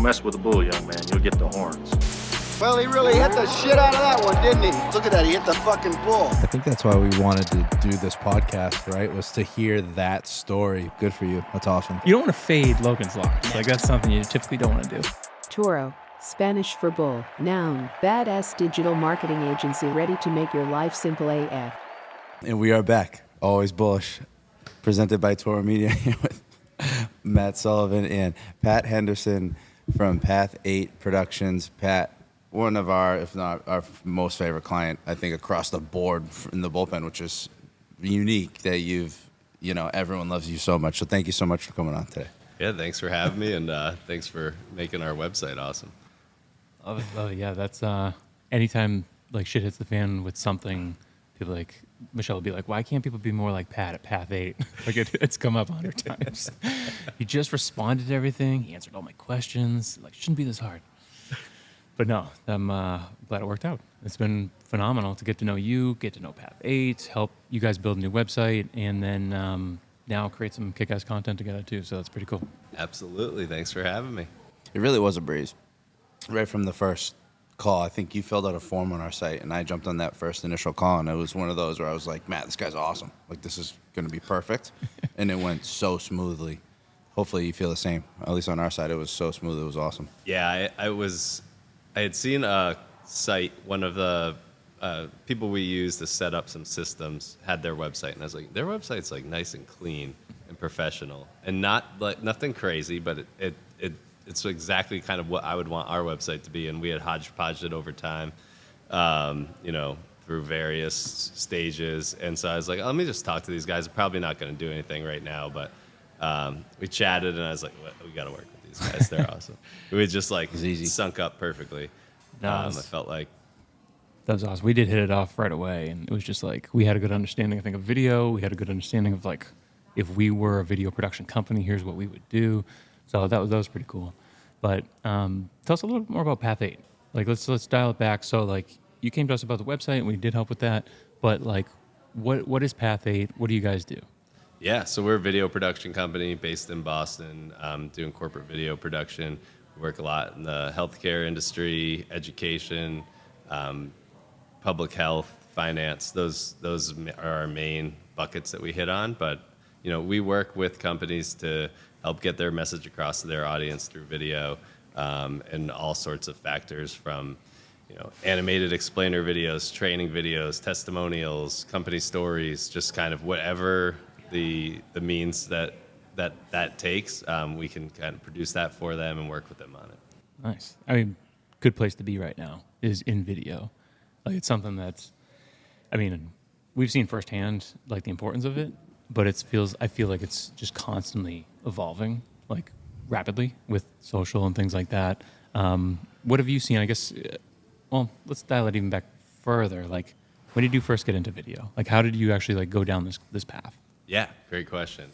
mess with the bull, young man. You'll get the horns. Well, he really hit the shit out of that one, didn't he? Look at that, he hit the fucking bull. I think that's why we wanted to do this podcast, right? Was to hear that story. Good for you. That's awesome. You don't want to fade Logan's locks. Like, that's something you typically don't want to do. Toro, Spanish for bull, noun, badass digital marketing agency ready to make your life simple AF. And we are back. Always bullish. Presented by Toro Media here with Matt Sullivan and Pat Henderson from Path 8 Productions. Pat, one of our, if not our most favorite client, I think, across the board in the bullpen, which is unique that everyone loves you so much. So thank you so much for coming on today. Yeah, thanks for having me, and thanks for making our website awesome. Love it. Yeah, that's anytime like shit hits the fan with something, people like Michelle will be like, "Why can't people be more like Pat at Path 8?" Like it's come up 100 times. He just responded to everything. He answered all my questions. Like, shouldn't be this hard. But no, I'm glad it worked out. It's been phenomenal to get to know you, get to know Path 8, help you guys build a new website, and then now create some kick-ass content together too. So that's pretty cool. Absolutely. Thanks for having me. It really was a breeze. Right from the first call, I think you filled out a form on our site, and I jumped on that first initial call, and it was one of those where I was like, Matt, this guy's awesome. Like, this is going to be perfect. And it went so smoothly. Hopefully you feel the same. At least on our side, it was so smooth. It was awesome. Yeah, I had seen a site, one of the people we use to set up some systems had their website, and I was like, their website's like nice and clean and professional, and not like nothing crazy, but it's exactly kind of what I would want our website to be, and we had hodgepodged it over time, through various stages, and so I was like, let me just talk to these guys. I'm probably not going to do anything right now, but we chatted, and I was like, we got to work with these guys. They're awesome. We just like sunk up perfectly. I felt like that was awesome. We did hit it off right away, and it was just like we had a good understanding, I think, of video. We had a good understanding of like if we were a video production company, here's what we would do. So that was pretty cool. But tell us a little bit more about Path 8. Like let's dial it back. So like you came to us about the website, and we did help with that. But like what is Path 8? What do you guys do? Yeah, so we're a video production company based in Boston, doing corporate video production. We work a lot in the healthcare industry, education, public health, finance. Those are our main buckets that we hit on. But we work with companies to help get their message across to their audience through video, and all sorts of factors from animated explainer videos, training videos, testimonials, company stories, just kind of whatever the means that takes, we can kind of produce that for them and work with them on it. Nice. I mean, good place to be right now is in video. Like it's something that's, I mean, we've seen firsthand like the importance of it, but I feel like it's just constantly evolving, like rapidly with social and things like that. What have you seen? I guess, well, let's dial it even back further. Like, when did you first get into video? Like, how did you actually like go down this path? Yeah, great question.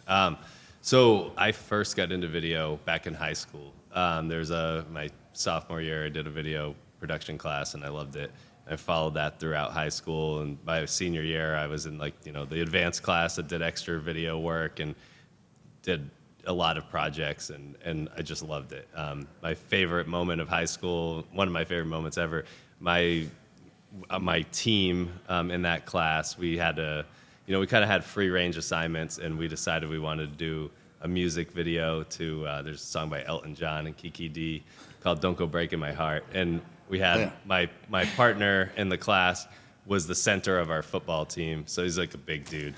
So I first got into video back in high school. My sophomore year, I did a video production class, and I loved it. I followed that throughout high school, and by senior year, I was in the advanced class that did extra video work and did a lot of projects, and I just loved it. My favorite moment of high school, one of my favorite moments ever, my team in that class, we had we kind of had free range assignments, and we decided we wanted to do a music video to, there's a song by Elton John and Kiki D called Don't Go Breaking My Heart. And we had my partner in the class was the center of our football team. So he's like a big dude.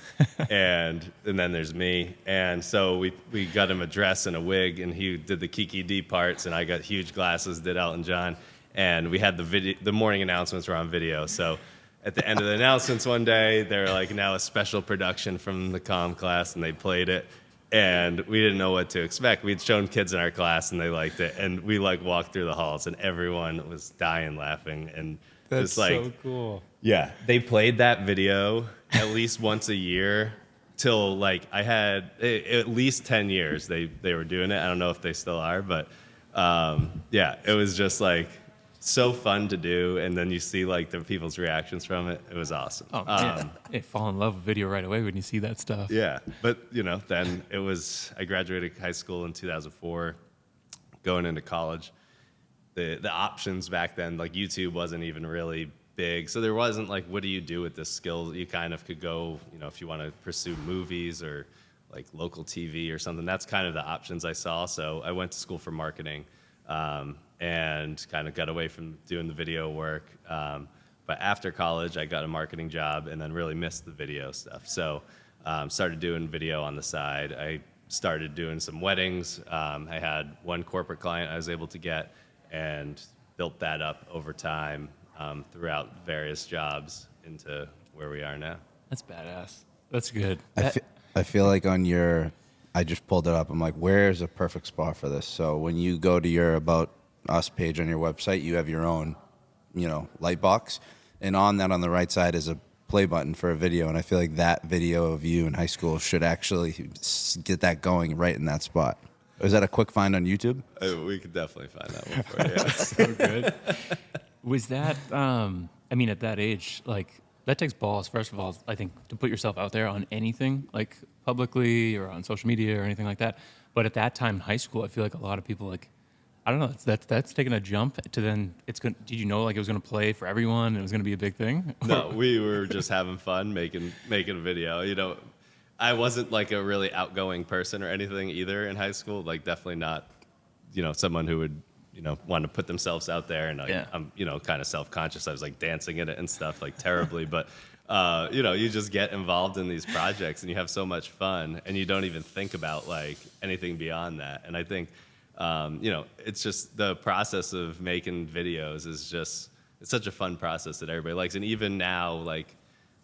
and then there's me. And so we got him a dress and a wig, and he did the Kiki D parts, and I got huge glasses, did Elton John. And we had the morning announcements were on video. So at the end of the announcements one day, they were like, now a special production from the comm class, and they played it. And we didn't know what to expect. We'd shown kids in our class, and they liked it. And we walked through the halls, and everyone was dying laughing. And that's just like, so cool. Yeah, they played that video at least once a year till I had at least 10 years. They were doing it. I don't know if they still are, but yeah, it was just so fun to do, and then you see the people's reactions from it. It was awesome. Oh, yeah. You fall in love with video right away when you see that stuff. Yeah, but then I graduated high school in 2004, going into college, the options back then, like YouTube wasn't even really big. So there wasn't like, what do you do with this skill? You kind of could go, if you want to pursue movies or like local TV or something, that's kind of the options I saw. So I went to school for marketing and kind of got away from doing the video work. But after college, I got a marketing job and then really missed the video stuff. So started doing video on the side. I started doing some weddings. I had one corporate client I was able to get and built that up over time throughout various jobs into where we are now. That's badass. That's good. I feel like I just pulled it up. I'm like, where's a perfect spot for this? So when you go to your About Us page on your website, you have your own, light box. And on that, on the right side, is a play button for a video. And I feel like that video of you in high school should actually get that going right in that spot. Is that a quick find on YouTube? We could definitely find that one for you. That's so good. Was that, at that age, like, that takes balls, first of all, I think, to put yourself out there on anything, like publicly or on social media or anything like that. But at that time in high school, I feel like a lot of people, like, I don't know, that's taking a jump to then it's going. Did you know like it was going to play for everyone and it was going to be a big thing? No, we were just having fun making a video. I wasn't like a really outgoing person or anything either in high school. Like definitely not, someone who would want to put themselves out there. And I'm kind of self-conscious. I was like dancing in it and stuff like terribly, but you just get involved in these projects and you have so much fun and you don't even think about like anything beyond that. And I think. It's just the process of making videos it's such a fun process that everybody likes. And even now, like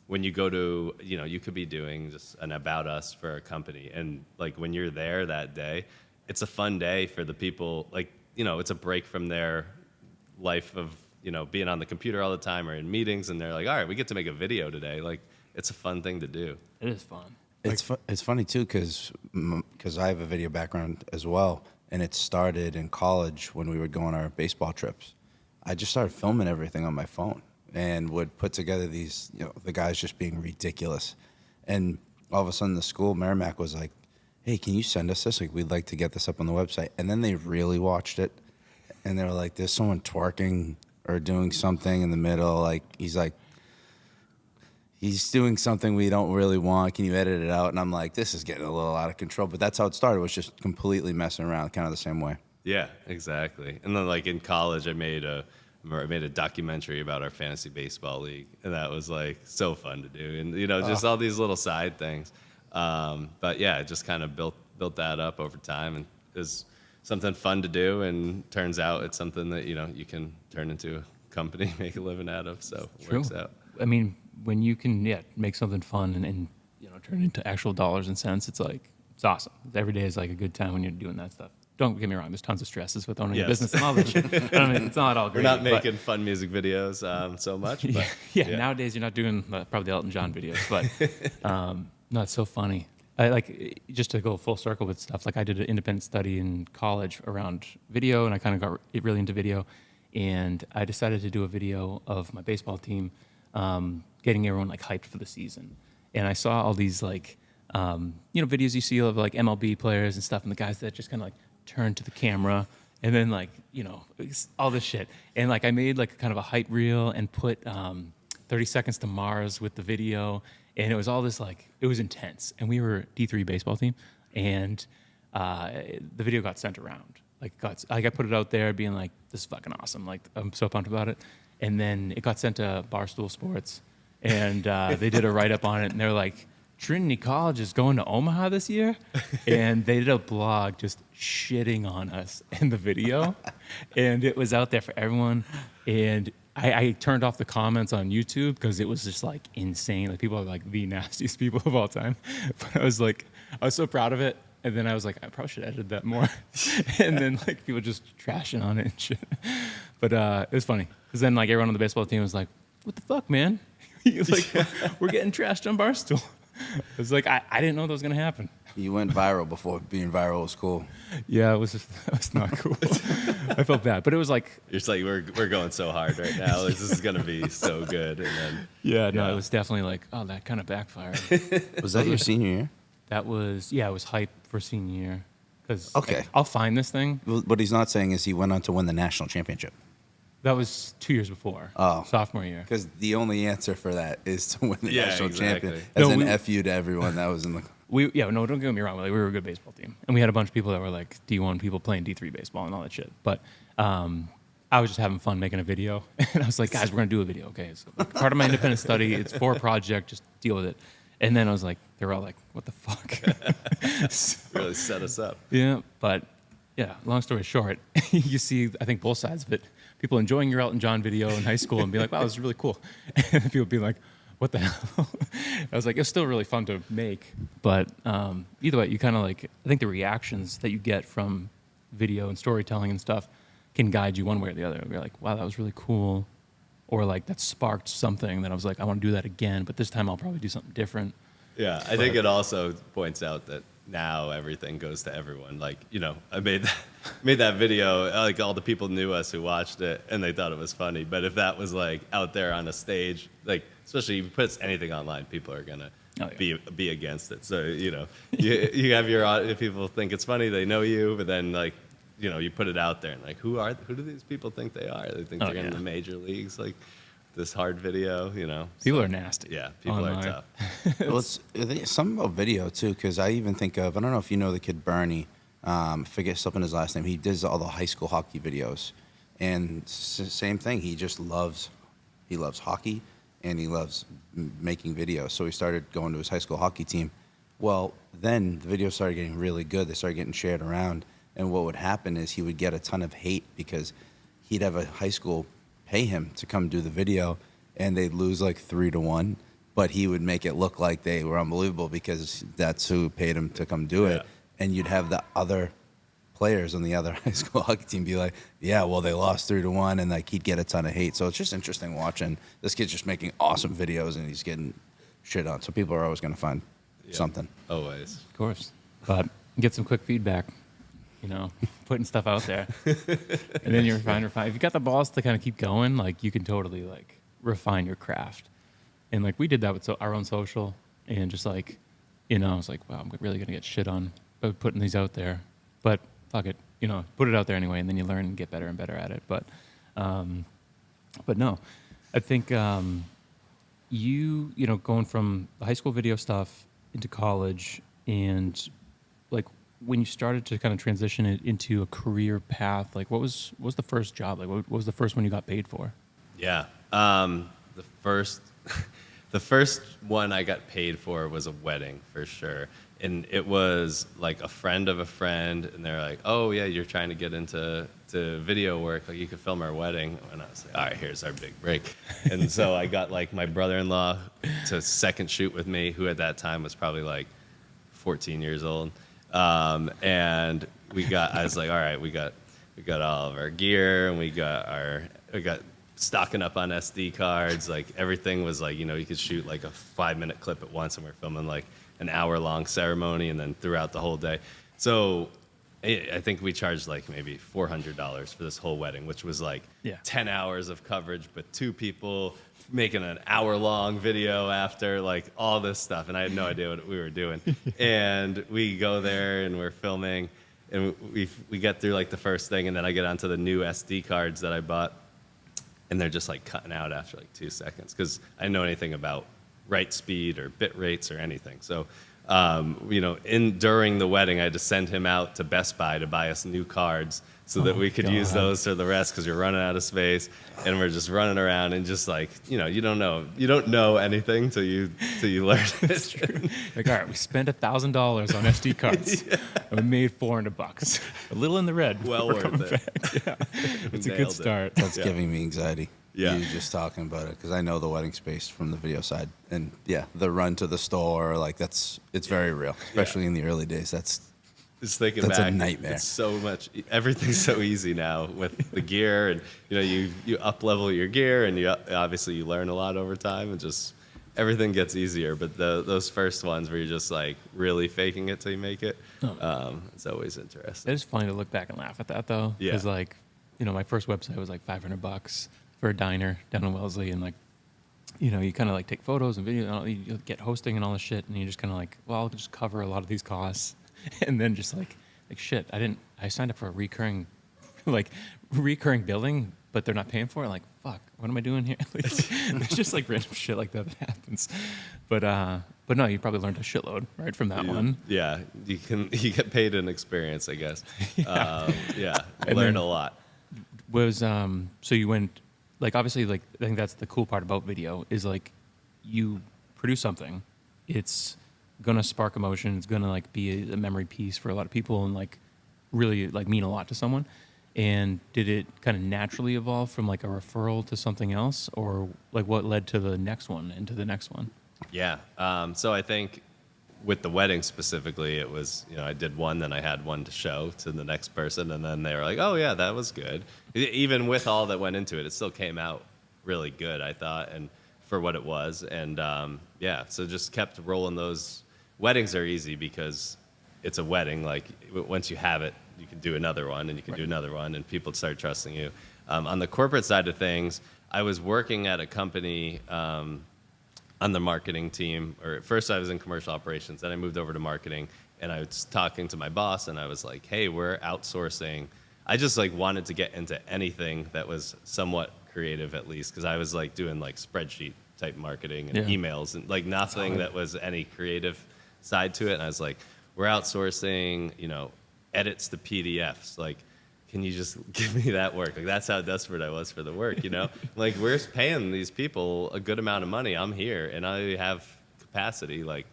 when you go to, you could be doing just an About Us for a company. And like when you're there that day, it's a fun day for the people, like, it's a break from their life of, being on the computer all the time or in meetings. And they're like, all right, we get to make a video today. Like it's a fun thing to do. It is fun. It's funny too, because I have a video background as well. And it started in college when we would go on our baseball trips. I just started filming everything on my phone and would put together these, the guys just being ridiculous. And all of a sudden the school, Merrimack, was like, hey, can you send us this? Like, we'd like to get this up on the website. And then they really watched it. And they were like, there's someone twerking or doing something in the middle. Like, he's doing something we don't really want. Can you edit it out? And I'm like, this is getting a little out of control. But that's how it started, was just completely messing around, kind of the same way. Yeah, exactly. And then like in college, I made a documentary about our fantasy baseball league. And that was like so fun to do. And, just all these little side things. But yeah, it just kind of built that up over time. And it was something fun to do. And turns out it's something that, you can turn into a company, make a living out of. So it works out. When you can make something fun and turn it into actual dollars and cents, it's awesome. Every day is like a good time when you're doing that stuff. Don't get me wrong, there's tons of stresses with owning a business and all that shit. It's not all great. We're not making fun music videos so much. But, yeah, nowadays you're not doing probably the Elton John videos, but no, it's so funny. I like, just to go full circle with stuff, like I did an independent study in college around video, and I kind of got really into video, and I decided to do a video of my baseball team getting everyone like hyped for the season. And I saw all these like, videos you see of like MLB players and stuff, and the guys that just kind of like turn to the camera and then like, all this shit. And like I made like kind of a hype reel and put 30 Seconds to Mars with the video. And it was all this like, it was intense. And we were D3 baseball team, and the video got sent around. I put it out there being like, this is fucking awesome. Like, I'm so pumped about it. And then it got sent to Barstool Sports, and they did a write-up on it, and they're like, Trinity College is going to Omaha this year? And they did a blog just shitting on us in the video, and it was out there for everyone. And I turned off the comments on YouTube because it was just like insane. Like, people are like the nastiest people of all time. But I was so proud of it. And then I was like, I probably should edit that more. And then like people just trashing on it and shit. But it was funny. Because then like everyone on the baseball team was like, what the fuck, man? We're getting trashed on Barstool. I was like, I didn't know that was going to happen. You went viral before being viral was cool. Yeah, that was not cool. I felt bad. But it was like... It's like, we're going so hard right now. This is going to be so good. And then... it was definitely like, oh, that kind of backfired. Was that your senior year? That was, it was hype for senior year. Because Okay. I'll find this thing. What he's not saying is he went on to win the national championship. That was 2 years before. Oh. Sophomore year. Because the only answer for that is to win the Yeah, national exactly. champion. As No, an we- F you to everyone that was in the. No, don't get me wrong. Like, we were a good baseball team, and we had a bunch of people that were like D1 people playing D3 baseball and all that shit. But I was just having fun making a video, and I was like, guys, we're gonna do a video, okay? So like, part of my independent study, it's for a project, just deal with it. And then I was like, they were all like, what the fuck? Really set us up. Yeah, but yeah, long story short, you see, I think both sides of it. People enjoying your Elton John video in high school and be like, wow, this is really cool. And people be like, what the hell? I was like, it's still really fun to make. But either way, you kind of like, I think the reactions that you get from video and storytelling and stuff can guide you one way or the other. You're like, wow, that was really cool. Or like that sparked something that I was like, I want to do that again, but this time I'll probably do something different. Yeah, I think it also points out that now everything goes to everyone. Like, I made that video, like all the people knew us who watched it and they thought it was funny. But if that was like out there on a stage, like especially if you put anything online, people are gonna be against it. So you have if people think it's funny, they know you, but then like you put it out there and like who do these people think they are? They think they're in the major leagues, like this hard video, People are nasty. Yeah, people online. are tough. Well, it's something about video too, because I even think of, I don't know if you know the kid Bernie, I forget something his last name. He does all the high school hockey videos, and same thing. He loves hockey, and he loves making videos. So he started going to his high school hockey team. Well, then the videos started getting really good. They started getting shared around, and what would happen is he would get a ton of hate because he'd have a high school pay him to come do the video, and they'd lose like 3-1. But he would make it look like they were unbelievable because that's who paid him to come do it. And you'd have the other players on the other high school hockey team be like, yeah, well, they lost 3-1, and like he'd get a ton of hate. So it's just interesting watching this kid's just making awesome videos, and he's getting shit on. So people are always going to find something. Always. Of course. But get some quick feedback, putting stuff out there. And then you refine. If you got the balls to kind of keep going, like you can totally like refine your craft. And like we did that with our own social, and just like, I was like, wow, I'm really gonna get shit on by putting these out there. But fuck it, put it out there anyway, and then you learn and get better and better at it. But no, I think going from the high school video stuff into college, and like when you started to kind of transition it into a career path, like what was the first job? Like what was the first one you got paid for? Yeah. The first one I got paid for was a wedding, for sure. And it was like a friend of a friend, and they're like, oh, yeah, you're trying to get into video work. Like, you could film our wedding. And I was like, all right, here's our big break. And so I got, like, my brother-in-law to second shoot with me, who at that time was probably, like, 14 years old. And I was like, all right, we got all of our gear, and we got stocking up on SD cards. Like everything was like, you could shoot like a 5-minute clip at once, and we're filming like an hour-long ceremony, and then throughout the whole day. So I think we charged like maybe $400 for this whole wedding, which was like 10 hours of coverage, but 2 people making an hour-long video after, like all this stuff. And I had no idea what we were doing. And we go there and we're filming, and we get through like the first thing, and then I get onto the new SD cards that I bought. And they're just like cutting out after like 2 seconds because I didn't know anything about write speed or bit rates or anything. So, during the wedding, I had to send him out to Best Buy to buy us new cards so that we could use those for the rest because you're running out of space, and we're just running around and just like, you don't know anything till you learn it. That's true. Like, all right, we spent $1,000 on SD cards, and we made $400. A little in the red. Well worth it. Yeah, it's a good Nailed it. start. That's giving me anxiety. Yeah. You just talking about it, because I know the wedding space from the video side, and the run to the store, like it's very real, especially in the early days. Just thinking That's back, a nightmare. it's so much. Everything's so easy now with the gear, and you up level your gear, and obviously you learn a lot over time, and just everything gets easier. But those first ones where you're just like really faking it till you make it, it's always interesting. It is funny to look back and laugh at that though, Yeah. because like, my first website was like $500 for a diner down in Wellesley, and like, you kind of like take photos and video, and you get hosting and all this shit, and you're just kind of like, well, I'll just cover a lot of these costs. And then just like like shit, I signed up for a recurring, like recurring billing, but they're not paying for it. Like, fuck, what am I doing here? Like, it's just like random shit like that happens. But no, you probably learned a shitload, right, from that one. Yeah, you get paid in experience, I guess. Yeah, And learned then- a lot. Was so you went, like, obviously, like, I think that's the cool part about video is like you produce something, it's gonna spark emotion, it's gonna like be a memory piece for a lot of people and like really like mean a lot to someone. And did it kind of naturally evolve from like a referral to something else, or like what led to the next one and to the next one? Yeah. So I think with the wedding specifically, it was, I did one, then I had one to show to the next person, and then they were like, oh, yeah, that was good. Even with all that went into it, it still came out really good, I thought, and for what it was. And yeah, so just kept rolling those. Weddings are easy because it's a wedding. Like, once you have it, you can do another one, and you can do another one, and people start trusting you. On the corporate side of things, I was working at a company on the marketing team, or at first I was in commercial operations, then I moved over to marketing, and I was talking to my boss, and I was like, hey, we're outsourcing. I just like wanted to get into anything that was somewhat creative at least, because I was like doing like spreadsheet type marketing and emails and like nothing that was any creative side to it. And I was like, we're outsourcing, edits to PDFs. Like, can you just give me that work? Like, that's how desperate I was for the work, Like, we're paying these people a good amount of money. I'm here, and I have capacity. Like,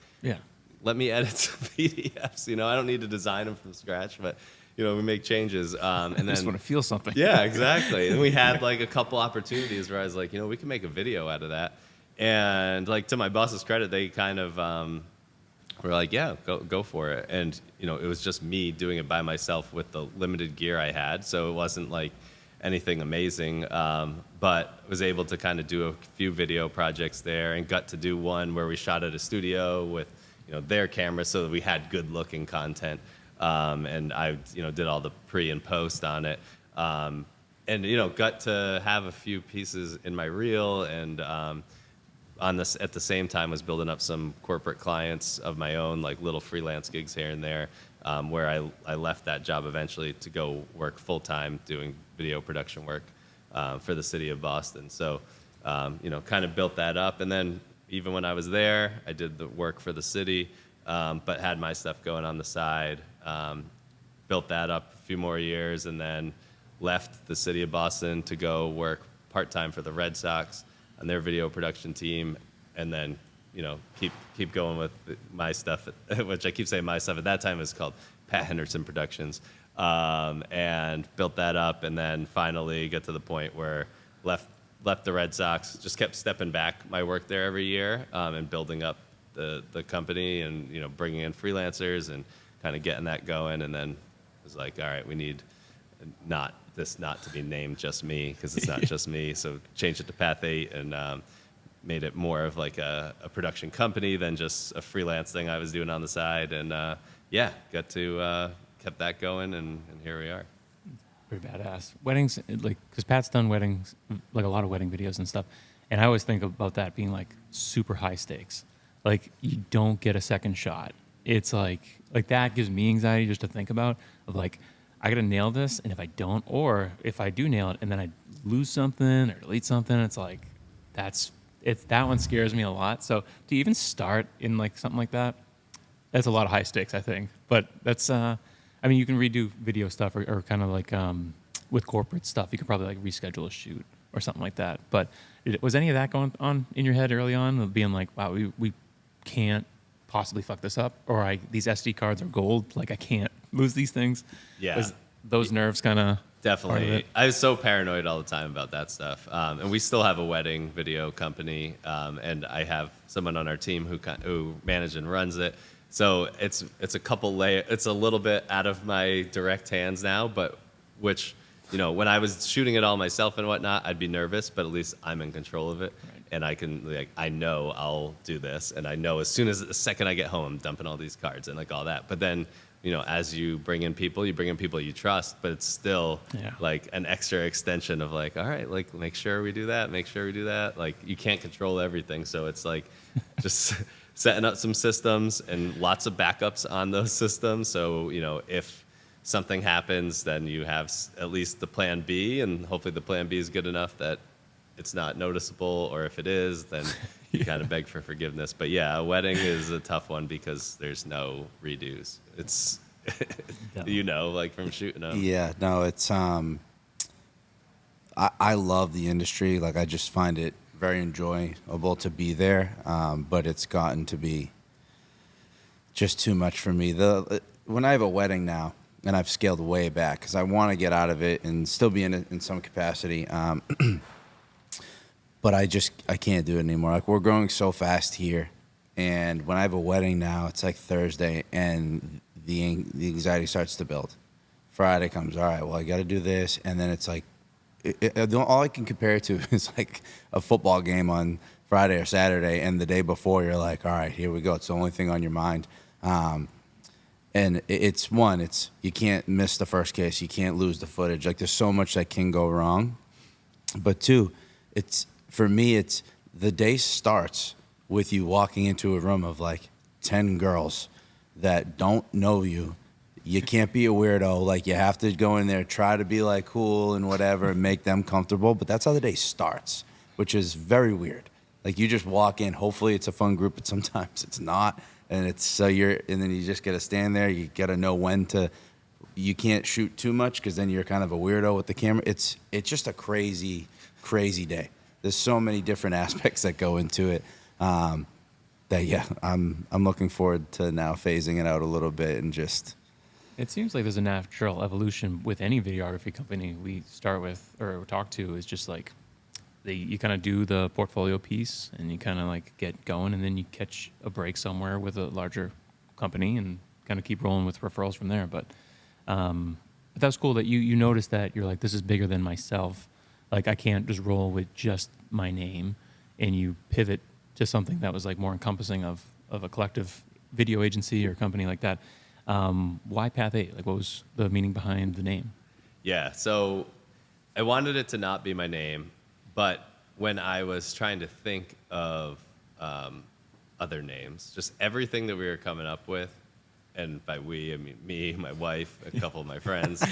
let me edit some PDFs. I don't need to design them from scratch, but, we make changes. And then, I just want to feel something. Yeah, exactly. And we had, like, a couple opportunities where I was like, we can make a video out of that. And, like, to my boss's credit, they kind of were like, yeah, go for it. And, it was just me doing it by myself with the limited gear I had. So it wasn't like anything amazing, but was able to kind of do a few video projects there, and got to do one where we shot at a studio with, their camera, so that we had good looking content. And I, did all the pre and post on it. And, got to have a few pieces in my reel, and, on this at the same time was building up some corporate clients of my own, like little freelance gigs here and there, where I left that job eventually to go work full time doing video production work for the city of Boston. So, kind of built that up. And then even when I was there, I did the work for the city, but had my stuff going on the side. Built that up a few more years, and then left the city of Boston to go work part-time for the Red Sox on their video production team, and then, keep going with my stuff, which I keep saying my stuff. At that time, it was called Pat Henderson Productions, and built that up, and then finally got to the point where left the Red Sox, just kept stepping back my work there every year, and building up the company, and, bringing in freelancers and kind of getting that going, and then was like, all right, we need not to be named just me, because it's not just me. So changed it to Path 8, and made it more of like a production company than just a freelance thing I was doing on the side. And got to kept that going, and here we are. Pretty badass. Weddings, like, because Pat's done weddings, like a lot of wedding videos and stuff, and I always think about that being like super high stakes. Like, you don't get a second shot. It's like that gives me anxiety just to think about, of like, I gotta nail this, and if I don't, or if I do nail it and then I lose something or delete something, it's like that one scares me a lot. So to even start in like something like that, that's a lot of high stakes, I think. But that's you can redo video stuff, or kind of like with corporate stuff, you could probably like reschedule a shoot or something like that. But was any of that going on in your head early on, of being like, wow, we can't possibly fuck this up, or these SD cards are gold, like I can't lose these things? Yeah. Was those nerves kind of Definitely. I was so paranoid all the time about that stuff. And we still have a wedding video company, and I have someone on our team who manages and runs it. So it's a couple it's a little bit out of my direct hands now, but which, when I was shooting it all myself and whatnot, I'd be nervous, but at least I'm in control of it. Right. And I can, I know I'll do this, and I know as soon as the second I get home, I'm dumping all these cards and like all that. But then, as you bring in people you trust, but it's still like an extra extension of like, all right, like make sure we do that. Like, you can't control everything. So it's like just setting up some systems and lots of backups on those systems. So, if something happens, then you have at least the plan B, and hopefully the plan B is good enough that it's not noticeable, or if it is, then you kind of beg for forgiveness. But yeah, a wedding is a tough one because there's no redos. It's, like from shooting them. Yeah, no, it's I love the industry. Like, I just find it very enjoyable to be there, but it's gotten to be just too much for me. When I have a wedding now, and I've scaled way back because I want to get out of it and still be in it in some capacity, but I can't do it anymore. Like, we're growing so fast here, and when I have a wedding now, it's like Thursday, and the anxiety starts to build. Friday comes, all right, well, I got to do this, and then it's like, all I can compare it to is like a football game on Friday or Saturday, and the day before you're like, all right, here we go. It's the only thing on your mind. And it's you can't miss the first kiss. You can't lose the footage. Like, there's so much that can go wrong. But two, for me, it's the day starts with you walking into a room of like 10 girls that don't know you. You can't be a weirdo. Like, you have to go in there, try to be like cool and whatever, and make them comfortable. But that's how the day starts, which is very weird. Like, you just walk in. Hopefully, it's a fun group, but sometimes it's not. And and then you just got to stand there. You got to know when to. You can't shoot too much because then you're kind of a weirdo with the camera. It's just a crazy, crazy day. There's so many different aspects that go into it. I'm looking forward to now phasing it out a little bit and just. It seems like there's a natural evolution with any videography company we start with or talk to. Is just like you kind of do the portfolio piece and you kind of like get going, and then you catch a break somewhere with a larger company and kind of keep rolling with referrals from there. But that was cool that you noticed that you're like, this is bigger than myself. Like, I can't just roll with just my name, and you pivot to something that was like more encompassing of a collective video agency or company like that. Why Path 8? Like, what was the meaning behind the name? Yeah, so I wanted it to not be my name, but when I was trying to think of other names, just everything that we were coming up with, and by we, I mean me, my wife, a couple of my friends,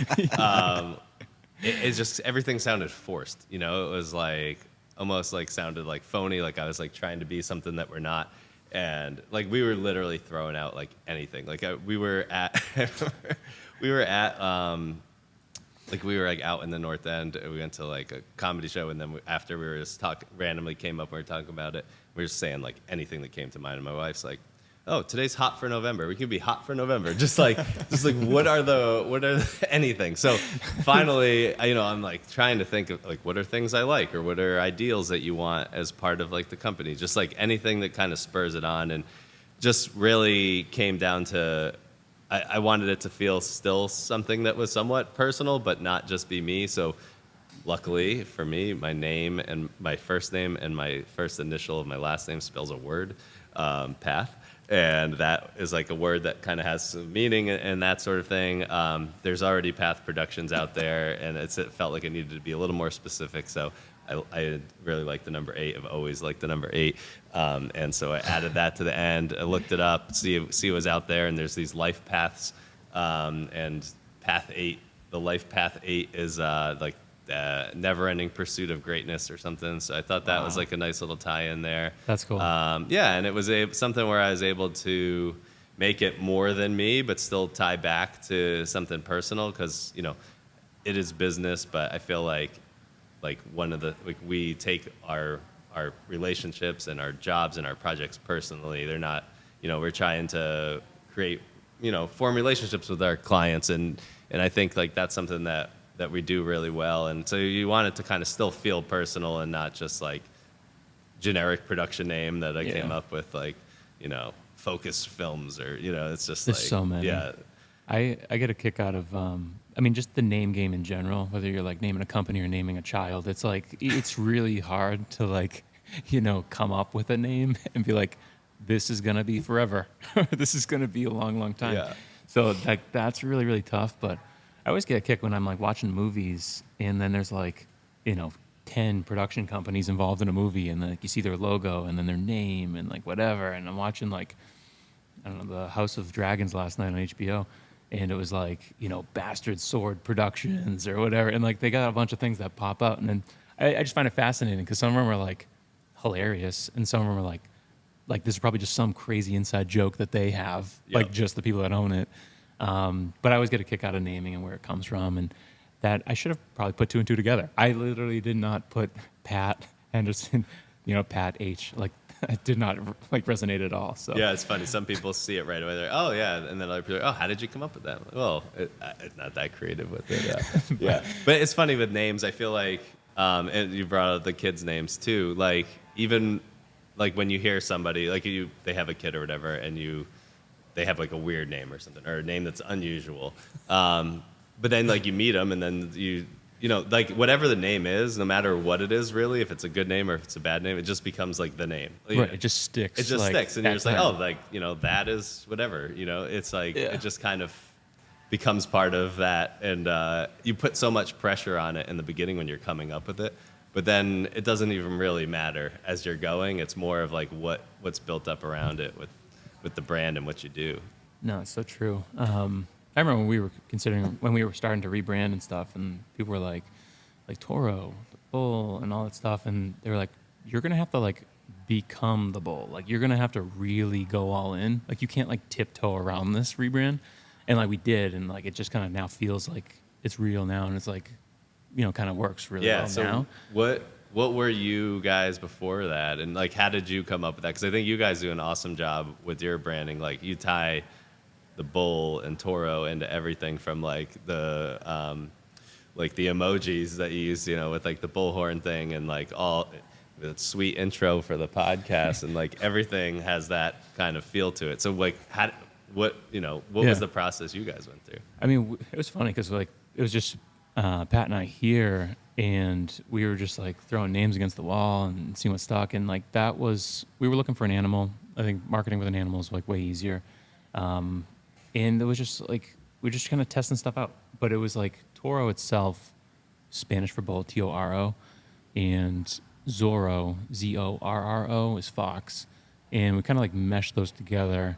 it's just, everything sounded forced. It was like, almost like sounded like phony, like I was like trying to be something that we're not. And like, we were literally throwing out like anything. Like, we were like out in the North End. We went to like a comedy show, and then after we were just randomly came up, we were talking about it. We were just saying like anything that came to mind. And my wife's like, "Oh, today's hot for November. We can be hot for November." Just like what are anything. So finally, I'm like trying to think of like, what are things I like, or what are ideals that you want as part of like the company. Just like anything that kind of spurs it on, and just really came down to. I wanted it to feel still something that was somewhat personal, but not just be me. So luckily for me, my name and my first name and my first initial of my last name spells a word, Path. And that is like a word that kind of has some meaning and that sort of thing. There's already Path Productions out there, and it felt like it needed to be a little more specific. So I really like the number 8. I've always liked the number 8. And so I added that to the end. I looked it up, see what was out there, and there's these life paths. And Path 8, the life path 8 is like never-ending pursuit of greatness or something. So I thought that was like a nice little tie-in there. That's cool. Yeah, and it was something where I was able to make it more than me, but still tie back to something personal, because it is business. But I feel like we take our relationships and our jobs and our projects personally. They're not, we're trying to create, form relationships with our clients, and I think like that's something that we do really well. And so you want it to kind of still feel personal and not just like generic production name that I came up with, like, Focus Films, or it's just there's like so many. Yeah, I get a kick out of just the name game in general, whether you're like naming a company or naming a child. It's like, it's really hard to like, come up with a name and be like, this is going to be forever. This is going to be a long, long time. Yeah. So that's really, really tough. But I always get a kick when I'm like watching movies, and then there's like, 10 production companies involved in a movie, and then like, you see their logo and then their name and like whatever. And I'm watching like, I don't know, the House of Dragons last night on HBO. and it was like, Bastard Sword Productions or whatever, and like they got a bunch of things that pop out, and then I just find it fascinating because some of them are like hilarious, and some of them are like this is probably just some crazy inside joke that they have, like just the people that own it. But I always get a kick out of naming and where it comes from, and that I should have probably put two and two together. I literally did not put Pat Henderson, Pat H. Like, it did not like resonate at all. So yeah, it's funny. Some people see it right away. They're like, oh yeah, and then other people are like, oh, how did you come up with that? Well, it's not that creative with it. Yeah. But it's funny with names. I feel like, and you brought up the kids' names too. Like even like when you hear somebody like they have a kid or whatever, and they have like a weird name or something, or a name that's unusual. But then like you meet them, and then like whatever the name is, no matter what it is, really, if it's a good name or if it's a bad name, it just becomes like the name. Right, it just sticks. It just like, sticks, and you're just like, oh, like that is whatever. It's like it just kind of becomes part of that, and you put so much pressure on it in the beginning when you're coming up with it, but then it doesn't even really matter as you're going. It's more of like what's built up around it with the brand and what you do. No, it's so true. I remember when we were starting to rebrand and stuff, and people were like Toro, the bull, and all that stuff, and they were like, you're gonna have to like become the bull. Like you're gonna have to really go all in. Like you can't like tiptoe around this rebrand. And like we did, and like it just kind of now feels like it's real now, and it's like, kind of works really well so now. What were you guys before that, and like how did you come up with that? Because I think you guys do an awesome job with your branding. Like you tie the bull and Toro into everything from like the emojis that you use, with like the bullhorn thing, and like all the sweet intro for the podcast, and like everything has that kind of feel to it. So like what was the process you guys went through? I mean, it was funny because like it was just Pat and I here, and we were just like throwing names against the wall and seeing what stuck, and like we were looking for an animal. I think marketing with an animal is like way easier. And it was just like, we were just kind of testing stuff out. But it was like Toro itself, Spanish for bull, Toro, and Zorro, Zorro, is fox. And we kind of like meshed those together,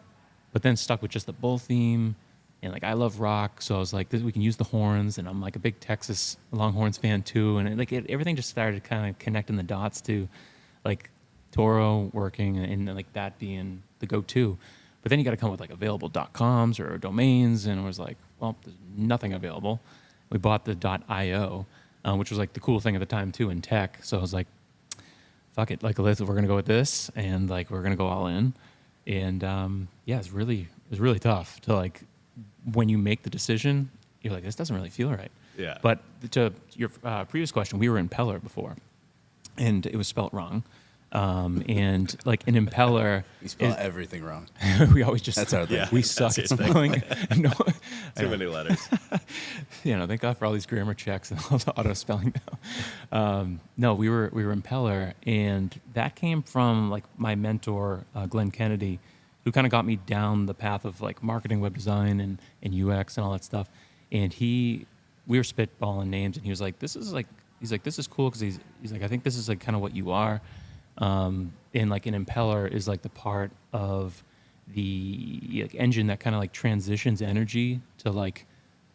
but then stuck with just the bull theme. And like, I love rock, so I was like, we can use the horns. And I'm like a big Texas Longhorns fan too. And everything just started kind of connecting the dots to like Toro working, and like that being the go-to. But then you got to come with like available.coms or domains, and it was like, well, there's nothing available. We bought the .io, which was like the cool thing at the time too in tech. So I was like, fuck it, like we're gonna go with this, and like we're gonna go all in. And it was really tough to like, when you make the decision, you're like, this doesn't really feel right. Yeah. But to your previous question, we were Impeller before, and it was spelt wrong. And like an impeller, You spell everything wrong. we always just That's our thing. we suck at spelling. No, Too many letters. thank God for all these grammar checks and all the auto spelling now. No, we were impeller, and that came from like my mentor Glenn Kennedy, who kind of got me down the path of like marketing, web design, and UX and all that stuff. And we were spitballing names, and he was like, this is cool because he's like, I think this is like kind of what you are. And like an impeller is like the part of the like engine that kind of like transitions energy to like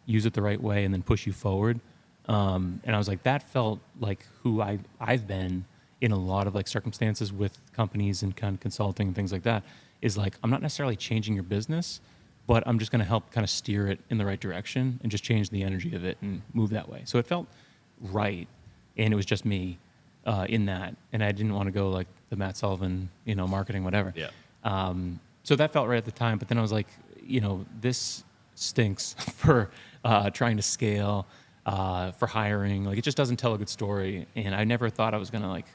use it the right way and then push you forward. And I was like, that felt like who I've been in a lot of like circumstances with companies and kind of consulting and things like that, is like, I'm not necessarily changing your business, but I'm just going to help kind of steer it in the right direction and just change the energy of it and move that way. So it felt right. And it was just me. In that, and I didn't want to go like the Matt Sullivan, marketing, whatever. Yeah. So that felt right at the time, but then I was like, this stinks for trying to scale, for hiring. Like, it just doesn't tell a good story, and I never thought I was gonna like,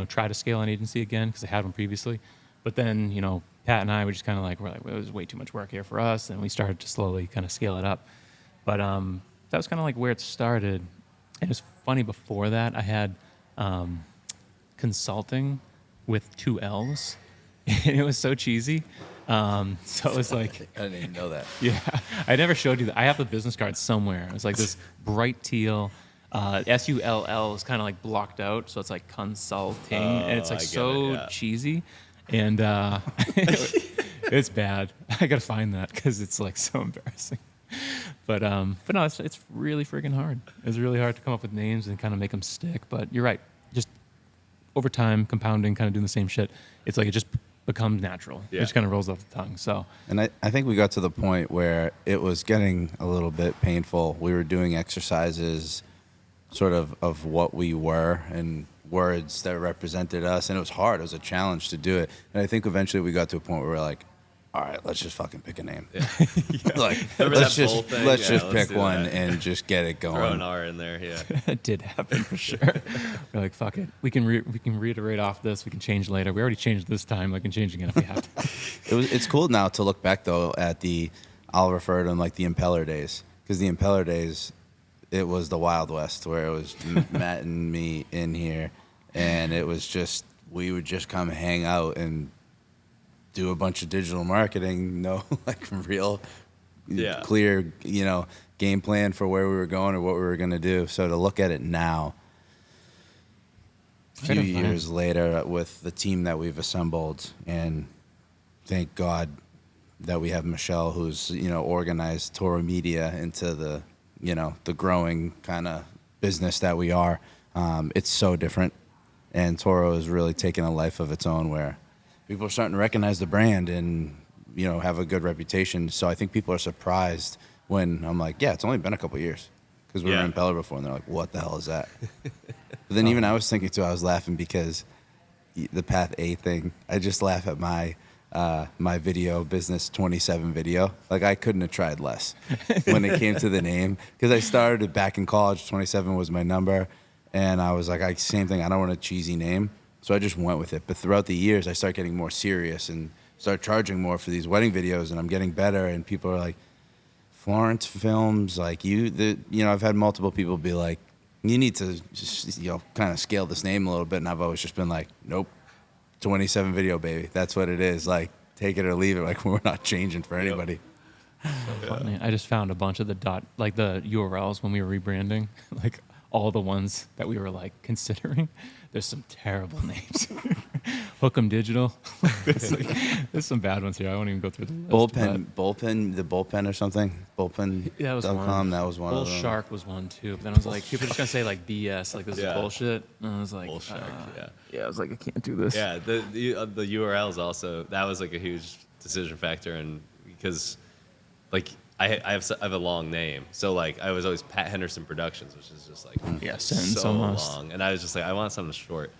try to scale an agency again because I had one previously. But then, Pat and I were just kind of like, well, it was way too much work here for us, and we started to slowly kind of scale it up. But that was kind of like where it started. And it was funny, before that, I had consulting with 2 L's, and it was so cheesy. So it was like, I didn't even know that. yeah, I never showed you that. I have the business card somewhere. It was like this bright teal. SULL is kind of like blocked out, so it's like consulting, and it's like cheesy, and it's bad. I gotta find that because it's like so embarrassing. But no, it's really freaking hard. It's really hard to come up with names and kind of make them stick. But you're right. Just over time, compounding, kind of doing the same shit. It's like it just becomes natural. Yeah. It just kind of rolls off the tongue. So And I think we got to the point where it was getting a little bit painful. We were doing exercises sort of what we were and words that represented us. And it was hard. It was a challenge to do it. And I think eventually we got to a point where we're like, all right, let's just fucking pick a name. Yeah. Like, Remember let's that just bowl thing? let's Yeah, just let's pick do one that. and just get it Throw going. an R in there. Yeah. it did happen for sure. We're like, fuck it. We can reiterate off this. We can change later. We already changed this time. We can change again if we have to. It's cool now to look back though at I'll refer to them like the Impeller days, because the Impeller days, it was the Wild West where it was Matt and me in here, and it was just we would just come hang out and do a bunch of digital marketing, no like real Yeah. clear game plan for where we were going or what we were going to do. So to look at it now, a few Kind of fun. years later with the team that we've assembled, and thank God that we have Michelle, who's organized Toro Media into the the growing kind of business that we are. It's so different, and Toro is really taking a life of its own where people are starting to recognize the brand and have a good reputation. So I think people are surprised when I'm like, yeah, it's only been a couple of years, because we were Yeah. in Impeller before, and they're like, what the hell is that? But then even I was thinking too, I was laughing because the Path A thing, I just laugh at my video business 27 video. Like I couldn't have tried less when it came to the name, because I started back in college. 27 was my number, and I was like, same thing. I don't want a cheesy name, so I just went with it. But throughout the years, I started getting more serious and start charging more for these wedding videos, and I'm getting better. And people are like, Florence Films, like I've had multiple people be like, you need to just, kind of scale this name a little bit. And I've always just been like, nope, 27 video, baby. That's what it is. Like, take it or leave it. Like, we're not changing for anybody. Funny. I just found a bunch of the the URLs when we were rebranding, like all the ones that we were like considering. There's some terrible names. Hook'em Digital. There's some bad ones here. I won't even go through the list. Bullpen or something. Bullpen.com. Yeah, that was one. That was one Bull of them. Shark was one too. But then I was like, people are just gonna say like BS, like this Yeah. is bullshit. And I was like, Bull Shark, yeah. I was like, I can't do this. Yeah, the URLs also, that was like a huge decision factor, and because like I have a long name, so like I was always Pat Henderson Productions, which is just like sentence so almost. long, and I was just like, I want something short,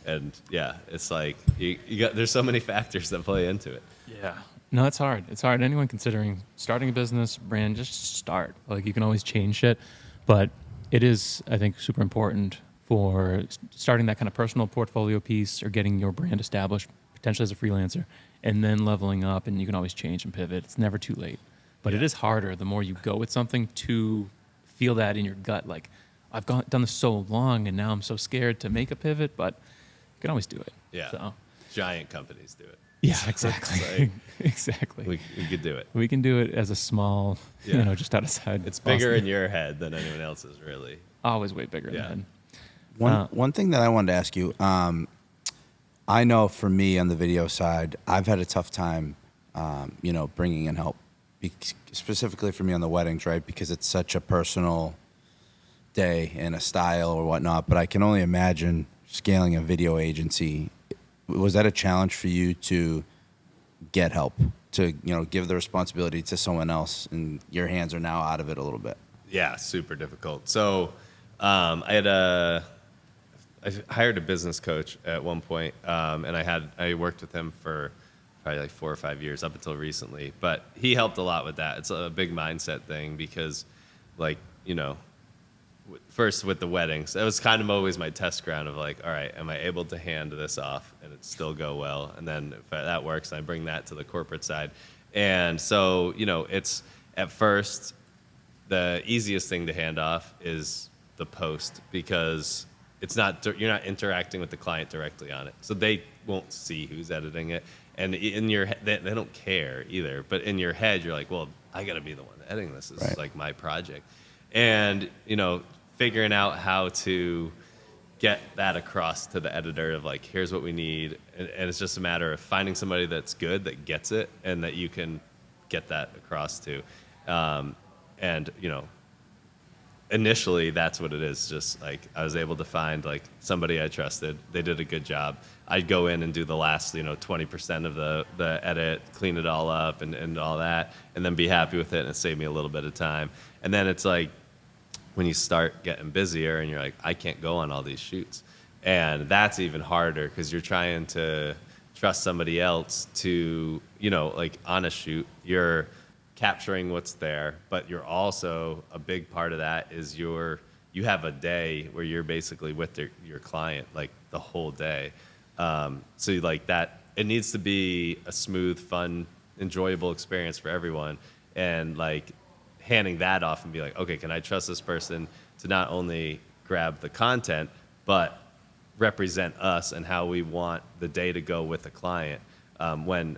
and yeah, it's like you got, there's so many factors that play into it. Yeah. No, it's hard. It's hard. Anyone considering starting a business, brand, just start. Like you can always change shit, but it is, I think, super important for starting that kind of personal portfolio piece or getting your brand established, potentially as a freelancer, and then leveling up. And you can always change and pivot. It's never too late. But it is harder the more you go with something to feel that in your gut. Like I've done this so long, and now I'm so scared to make a pivot, but you can always do it. Yeah, So. giant companies do it. Yeah, exactly. Exactly. We could do it. We can do it as a small, Yeah. just outside. It's bigger Boston. in your head than anyone else's, really. Always way bigger Yeah. than. One thing that I wanted to ask you, I know for me on the video side, I've had a tough time, bringing in help, specifically for me on the weddings, right? Because it's such a personal day and a style or whatnot. But I can only imagine scaling a video agency. Was that a challenge for you to get help, to give the responsibility to someone else, and your hands are now out of it a little bit? Yeah, super difficult. So I hired a business coach at one point, and I worked with him for probably like 4 or 5 years up until recently. But he helped a lot with that. It's a big mindset thing because, like, first with the weddings, it was kind of always my test ground of like, all right, am I able to hand this off and it still go well? And then if that works, I bring that to the corporate side. And so, it's at first the easiest thing to hand off is the post, because you're not interacting with the client directly on it, so they won't see who's editing it, and in your head they don't care either. But in your head, you're like, well, I got to be the one editing this. This is like my project, and figuring out how to get that across to the editor of like, here's what we need, and it's just a matter of finding somebody that's good, that gets it, and that you can get that across to. and initially that's what it is. Just like I was able to find like somebody I trusted. They did a good job. I'd go in and do the last 20% of the edit, clean it all up and all that, and then be happy with it, and it saved me a little bit of time. And then it's like when you start getting busier and you're like, I can't go on all these shoots, and that's even harder because you're trying to trust somebody else to like on a shoot you're capturing what's there, but you're also, a big part of that is you have a day where you're basically with your client like the whole day. So like that, it needs to be a smooth, fun, enjoyable experience for everyone. And like handing that off and be like, okay, can I trust this person to not only grab the content, but represent us and how we want the day to go with the client. When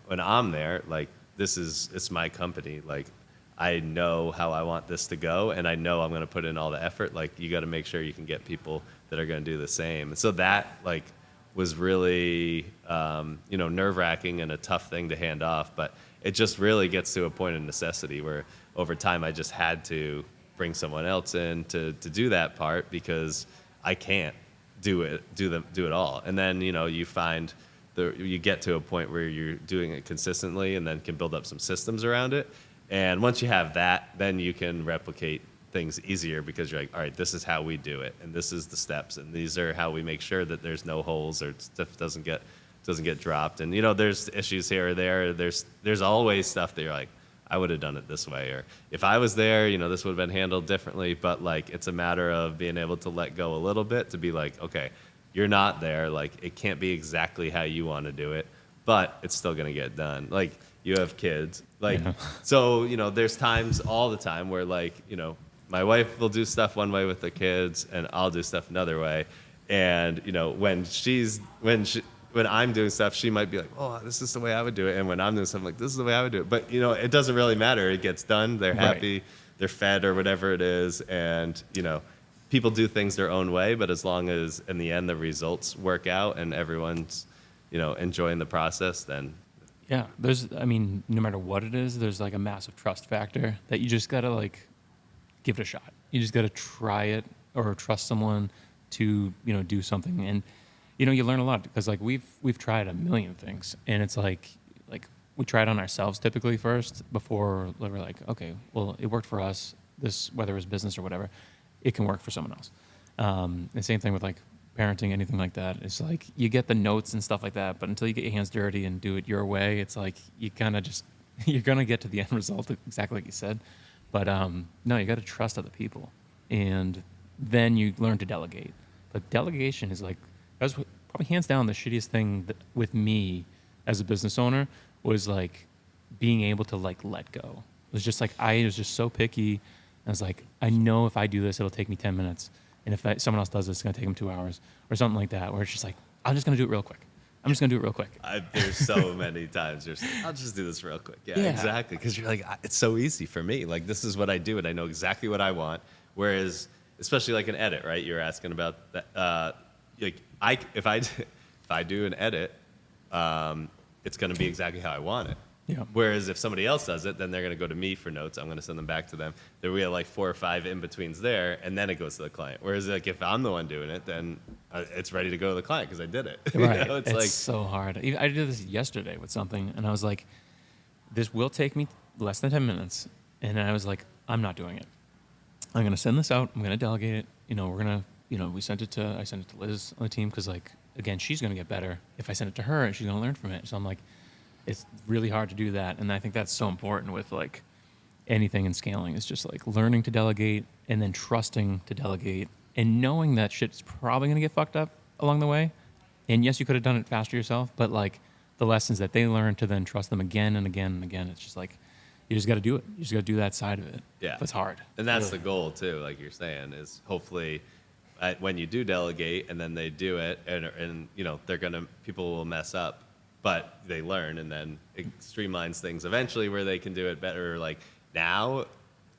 I'm there, like it's my company. Like I know how I want this to go, and I know I'm going to put in all the effort. Like you got to make sure you can get people that are going to do the same. And so that like was really nerve-wracking and a tough thing to hand off. But it just really gets to a point of necessity where over time I just had to bring someone else in to do that part because I can't do it all. And then you find you get to a point where you're doing it consistently and then can build up some systems around it. And once you have that, then you can replicate things easier because you're like, all right, this is how we do it, and this is the steps, and these are how we make sure that there's no holes or stuff doesn't get dropped. And there's issues here or there. There's always stuff that you're like, I would have done it this way, or if I was there, this would have been handled differently. But like, it's a matter of being able to let go a little bit to be like, okay, you're not there. Like, it can't be exactly how you want to do it, but it's still gonna get done. Like, you have kids, like, so there's times all the time where like my wife will do stuff one way with the kids, and I'll do stuff another way. And when I'm doing stuff, she might be like, oh, this is the way I would do it. And when I'm doing something, like, this is the way I would do it. But, it doesn't really matter. It gets done. They're happy. Right. They're fed or whatever it is. And, people do things their own way. But as long as, in the end, the results work out and everyone's, enjoying the process, then. Yeah. No matter what it is, there's like a massive trust factor that you just got to like give it a shot. You just got to try it or trust someone to, do something. And, you learn a lot because like we've tried a million things, and it's like we try it on ourselves typically first before we're like, okay, well, it worked for us. This, whether it's business or whatever, it can work for someone else. The same thing with like parenting, anything like that. It's like you get the notes and stuff like that, but until you get your hands dirty and do it your way, it's like you kind of just you're gonna get to the end result exactly like you said. But no, you got to trust other people, and then you learn to delegate. But delegation is like, that was probably hands down the shittiest thing with me as a business owner, was like being able to like let go. It was just like, I was just so picky. I was like, I know if I do this, it'll take me 10 minutes. And if someone else does this, it's going to take them 2 hours or something like that, where it's just like, I'm just going to do it real quick. There's so many times you're like, I'll just do this real quick. Yeah. Exactly. Because you're like, it's so easy for me. Like, this is what I do, and I know exactly what I want. Whereas, especially like an edit, right? You're asking about that. If I do an edit, it's going to be exactly how I want it. Yeah. Whereas if somebody else does it, then they're going to go to me for notes. I'm going to send them back to them. Then we have like 4 or 5 in-betweens there, and then it goes to the client. Whereas like if I'm the one doing it, then it's ready to go to the client because I did it. Right. It's like so hard. I did this yesterday with something, and I was like, this will take me less than 10 minutes. And I was like, I'm not doing it. I'm going to send this out. I'm going to delegate it. We're going to, I sent it to Liz on the team because, like, again, she's going to get better if I send it to her, and she's going to learn from it. So I'm like, it's really hard to do that. And I think that's so important with, like, anything in scaling. It's just, like, learning to delegate and then trusting to delegate and knowing that shit's probably going to get fucked up along the way. And, yes, you could have done it faster yourself, but, like, the lessons that they learn to then trust them again and again and again, it's just, like, you just got to do it. You just got to do that side of it. Yeah. It's hard. And that's the goal, too, like you're saying, is hopefully when you do delegate and then they do it and people will mess up, but they learn, and then it streamlines things eventually where they can do it better. Like now,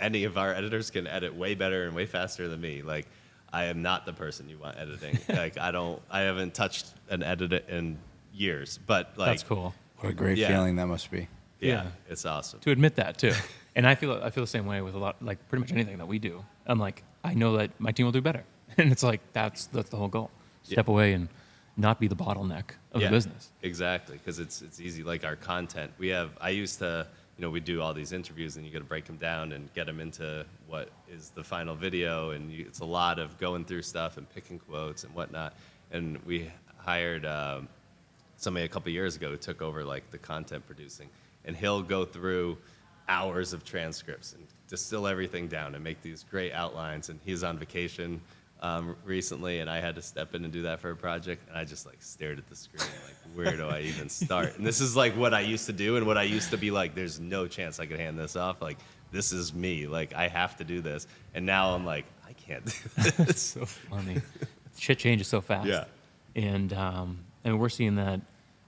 any of our editors can edit way better and way faster than me. Like I am not the person you want editing. Like I haven't touched an edit in years, but like that's cool. What a great feeling that must be. Yeah, it's awesome. To admit that too. And I feel the same way with a lot, like pretty much anything that we do. I'm like, I know that my team will do better, and it's like that's the whole goal. Step away and not be the bottleneck of the business. Exactly, because it's easy. Like our content, I used to, we do all these interviews, and you got to break them down and get them into what is the final video, and it's a lot of going through stuff and picking quotes and whatnot. And we hired somebody a couple years ago who took over like the content producing, and he'll go through hours of transcripts and distill everything down and make these great outlines. And he's on vacation recently, and I had to step in and do that for a project, and I just like stared at the screen like, where do I even start? And this is like what I used to do, and what I used to be like, there's no chance I could hand this off. Like, this is me. Like, I have to do this. And now I'm like, I can't do this. It's so funny. Shit changes so fast. Yeah. And we're seeing that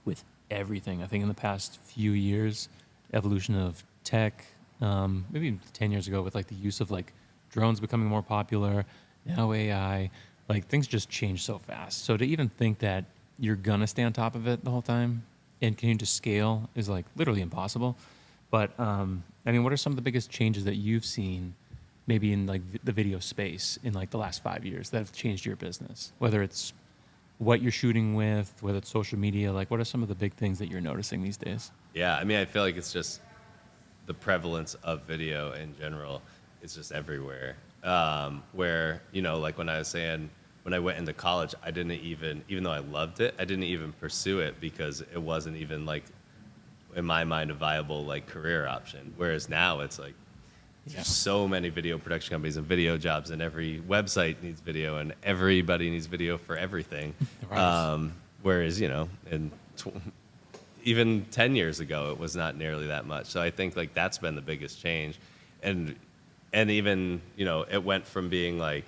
with everything. I think in the past few years, evolution of tech, maybe even 10 years ago with like the use of like drones becoming more popular, now AI, like things just change so fast. So to even think that you're gonna stay on top of it the whole time and continue to scale is like literally impossible. But I mean, what are some of the biggest changes that you've seen maybe in like the video space in like the last 5 years that have changed your business? Whether it's what you're shooting with, whether it's social media, like what are some of the big things that you're noticing these days? Yeah, I mean, I feel like it's just the prevalence of video in general is just everywhere. Where, like when I was saying, when I went into college, I didn't even though I loved it, I didn't even pursue it because it wasn't even like, in my mind, a viable like career option. Whereas now it's like, there's so many video production companies and video jobs, and every website needs video, and everybody needs video for everything. Right. Whereas, even 10 years ago, it was not nearly that much. So I think like that's been the biggest change. And even, it went from being like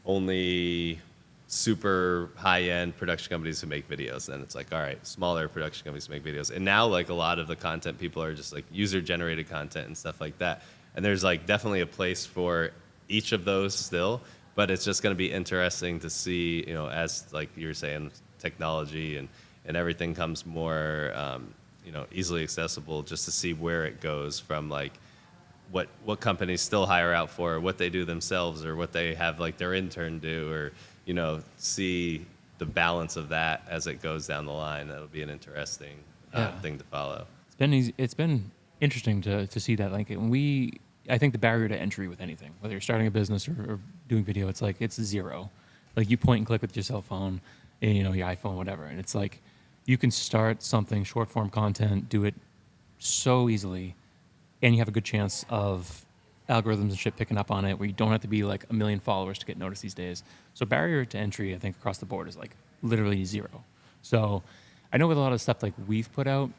only super high-end production companies who make videos. Then it's like, all right, smaller production companies who make videos. And now like a lot of the content people are just like user-generated content and stuff like that. And there's like definitely a place for each of those still, but it's just going to be interesting to see, as like you were saying, technology and everything comes more, easily accessible, just to see where it goes from like what companies still hire out for, what they do themselves, or what they have like their intern do, or, see the balance of that as it goes down the line. That'll be an interesting thing to follow. It's been interesting to see that. Like I think the barrier to entry with anything, whether you're starting a business or doing video, it's like it's zero. Like you point and click with your cell phone, and your iPhone, whatever, and it's like you can start something, short form content, do it so easily, and you have a good chance of algorithms and shit picking up on it, where you don't have to be like 1 million followers to get noticed these days. So barrier to entry, I think, across the board is like literally zero. So I know with a lot of stuff like we've put out,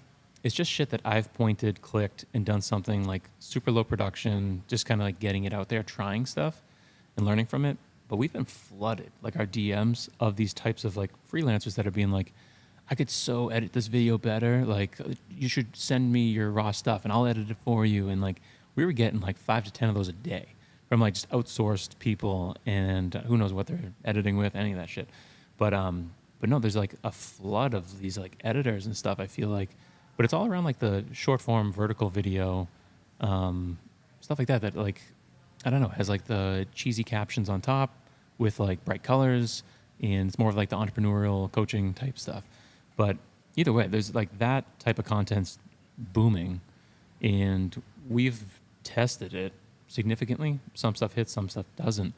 it's just shit that I've pointed, clicked, and done something like super low production, just kind of like getting it out there, trying stuff and learning from it. But we've been flooded, like our DMs, of these types of like freelancers that are being like, I could so edit this video better. Like, you should send me your raw stuff and I'll edit it for you. And like, we were getting like 5 to 10 of those a day from like just outsourced people, and who knows what they're editing with, any of that shit. But no, there's like a flood of these like editors and stuff, I feel like. But it's all around like the short form vertical video, stuff like that like, I don't know, has like the cheesy captions on top with like bright colors, and it's more of like the entrepreneurial coaching type stuff. But either way, there's like that type of content's booming, and we've tested it significantly. Some stuff hits, some stuff doesn't.